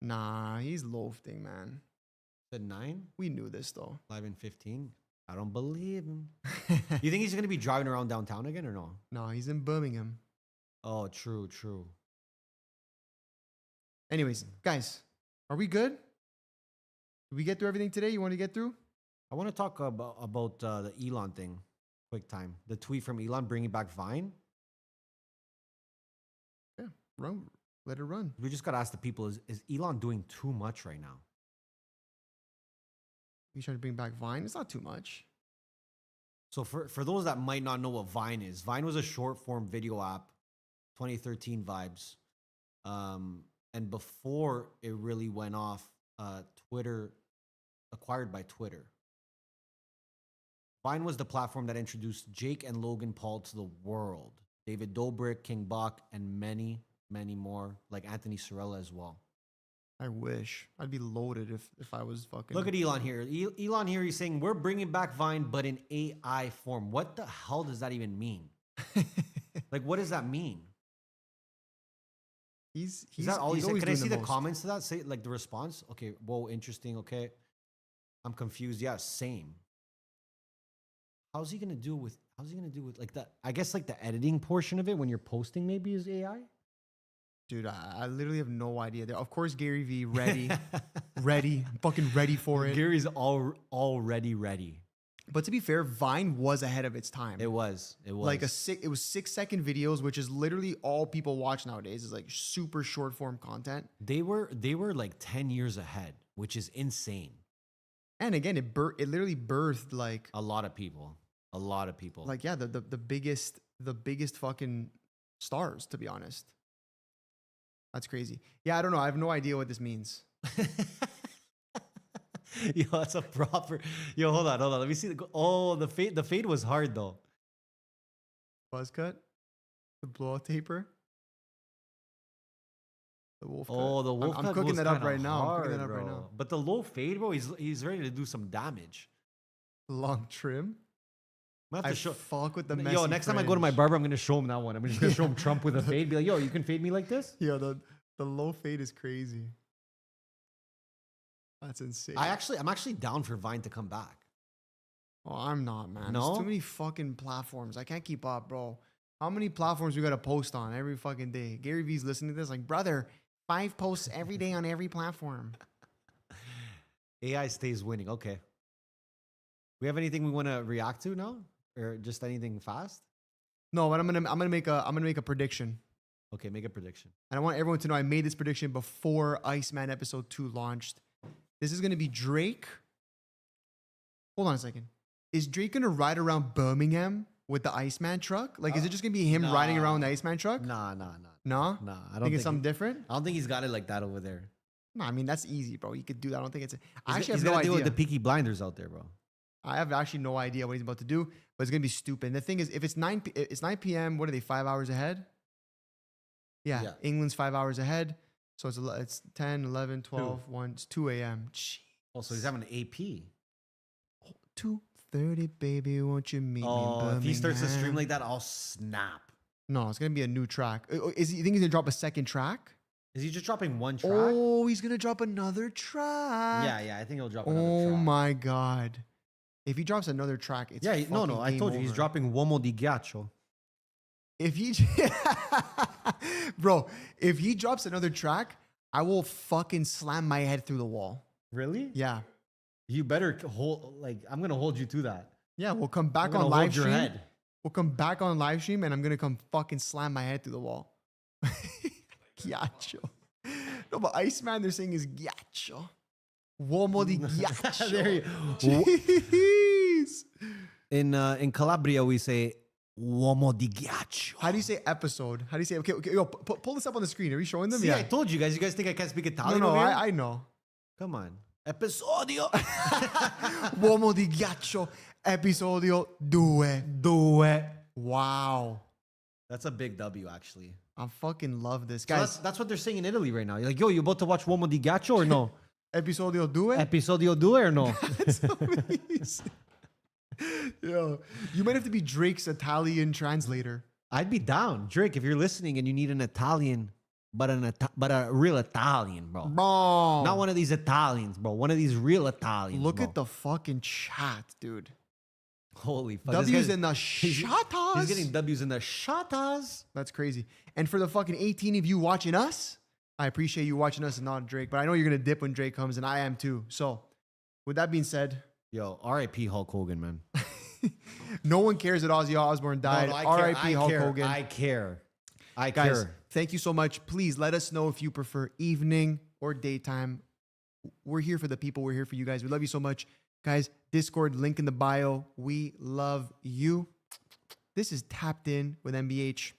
Nah, he's loafing, man.
Said 9?
We knew this, though.
Live in 15? I don't believe him. You think he's going to be driving around downtown again or no?
No, he's in Birmingham.
Oh, true.
Anyways, guys, are we good? Did we get through everything today you want to get through?
I want to talk about the Elon thing. Quick time. The tweet from Elon bringing back Vine.
Yeah, run. Let it run.
We just got to ask the people, is Elon doing too much right now?
You trying to bring back Vine? It's not too much.
So for those that might not know what Vine is, Vine was a short form video app, 2013 vibes. And before it really went off, Twitter, acquired by Twitter. Vine was the platform that introduced Jake and Logan Paul to the world. David Dobrik, King Bach, and many, many more, like Anthony Sorella as well.
I wish. I'd be loaded if I was fucking...
Look at Elon here. Elon here, he's saying, we're bringing back Vine, but in AI form. What the hell does that even mean? Like, what does that mean?
Is
that all he said? Can I see the comments to that? Say, like, the response? Okay, whoa, interesting, okay. I'm confused. Yeah, same. How's he gonna do with like that? I guess like the editing portion of it when you're posting maybe is AI.
Dude, I literally have no idea. Of course, Gary V ready, fucking ready for it.
Gary's already ready.
But to be fair, Vine was ahead of its time.
It was.
Like it was 6-second videos, which is literally all people watch nowadays. Is like super short form content.
They were like 10 years ahead, which is insane.
And again, it literally birthed like
a lot of people.
Like, yeah, the biggest fucking stars, to be honest. That's crazy. Yeah, I don't know. I have no idea what this means.
Yo, that's a proper. Yo, hold on. Let me see. The fade was hard though.
Buzz cut, the blowout taper, the wolf cut.
Oh, the wolf cut.
I'm cooking that up right now.
But the low fade, bro, he's ready to do some damage.
Long trim.
I have to
fuck with the messy
Yo, next time I go to my barber, I'm gonna show him that one. I'm just gonna show him Trump with a fade. Be like, yo, you can fade me like this?
Yo, the low fade is crazy. That's insane.
I'm actually down for Vine to come back.
Oh, I'm not, man.
No?
There's too many fucking platforms. I can't keep up, bro. How many platforms we got to post on every fucking day? Gary V's listening to this like, brother, 5 posts every day on every platform.
AI stays winning. Okay. We have anything we want to react to now, or just anything fast?
No, but I'm gonna make a prediction.
Okay, make a prediction.
And I want everyone to know I made this prediction before Iceman episode 2 launched. This is gonna be Drake. Hold on a second. Is Drake gonna ride around Birmingham with the Iceman truck? Like, is it just gonna be him riding around the Iceman truck?
Nah.
No?
I don't
think it's something different?
I don't think he's got it like that over there.
No, I mean, that's easy, bro. You could do that. I don't think it's...
He's
have no
gonna
idea.
deal with the Peaky Blinders out there, bro.
I have actually no idea what he's about to do, but it's gonna be stupid. And the thing is, if it's 9 p.m., what are they, 5 hours ahead? Yeah. England's 5 hours ahead. So it's 10, 11, 12, 1, it's 2 a.m. Jeez.
Oh, so he's having an AP.
2:30, baby, won't you meet me in Birmingham?
If he starts to stream like that, I'll snap.
No, it's gonna be a new track. You think he's gonna drop a second track?
Is he just dropping one track?
Oh, he's gonna drop another track.
Yeah, I think he'll drop another track.
Oh my god. If he drops another track, it's
I told you he's dropping Uomo di Ghiaccio.
If he Bro, if he drops another track, I will fucking slam my head through the wall.
Really?
Yeah.
You better I'm gonna hold you to that.
Yeah, we'll come back on live stream. We'll come back on live stream and I'm gonna come fucking slam my head through the wall. Ghiaccio. No, but Iceman, they're saying is Ghiaccio. Uomo di Ghiaccio.
There you
Jeez.
In Calabria, we say Uomo di Ghiaccio.
How do you say episode? How do you say, okay, yo, pull this up on the screen. Are you showing them?
See, I told you guys. You guys think I can't speak Italian?
No,
over here?
I know.
Come on. Episodio.
Uomo di Ghiaccio. Episodio 2. Wow.
That's a big W, actually.
I fucking love this.
So
Guys,
that's what they're saying in Italy right now. You're like, yo, you about to watch Uomo di Ghiaccio or no?
Episodio 2?
Episodio 2 or no?
That's amazing. Yo, you might have to be Drake's Italian translator.
I'd be down. Drake, if you're listening and you need an Italian, but a real Italian, bro. Not one of these Italians, bro. One of these real Italians.
Look
bro.
at the fucking chat, dude.
Holy fuck.
W's in the shatas.
He's getting W's in the shatas.
That's crazy. And for the fucking 18 of you watching us, I appreciate you watching us and not Drake, but I know you're going to dip when Drake comes, and I am too. So, with that being said,
yo, R.I.P. Hulk Hogan, man.
No one cares that Ozzy Osbourne died. R.I.P. Hulk Hogan.
I care.
Guys, thank you so much. Please let us know if you prefer evening or daytime. We're here for the people. We're here for you guys. We love you so much. Guys, Discord, link in the bio. We love you. This is Tapped In with MBH.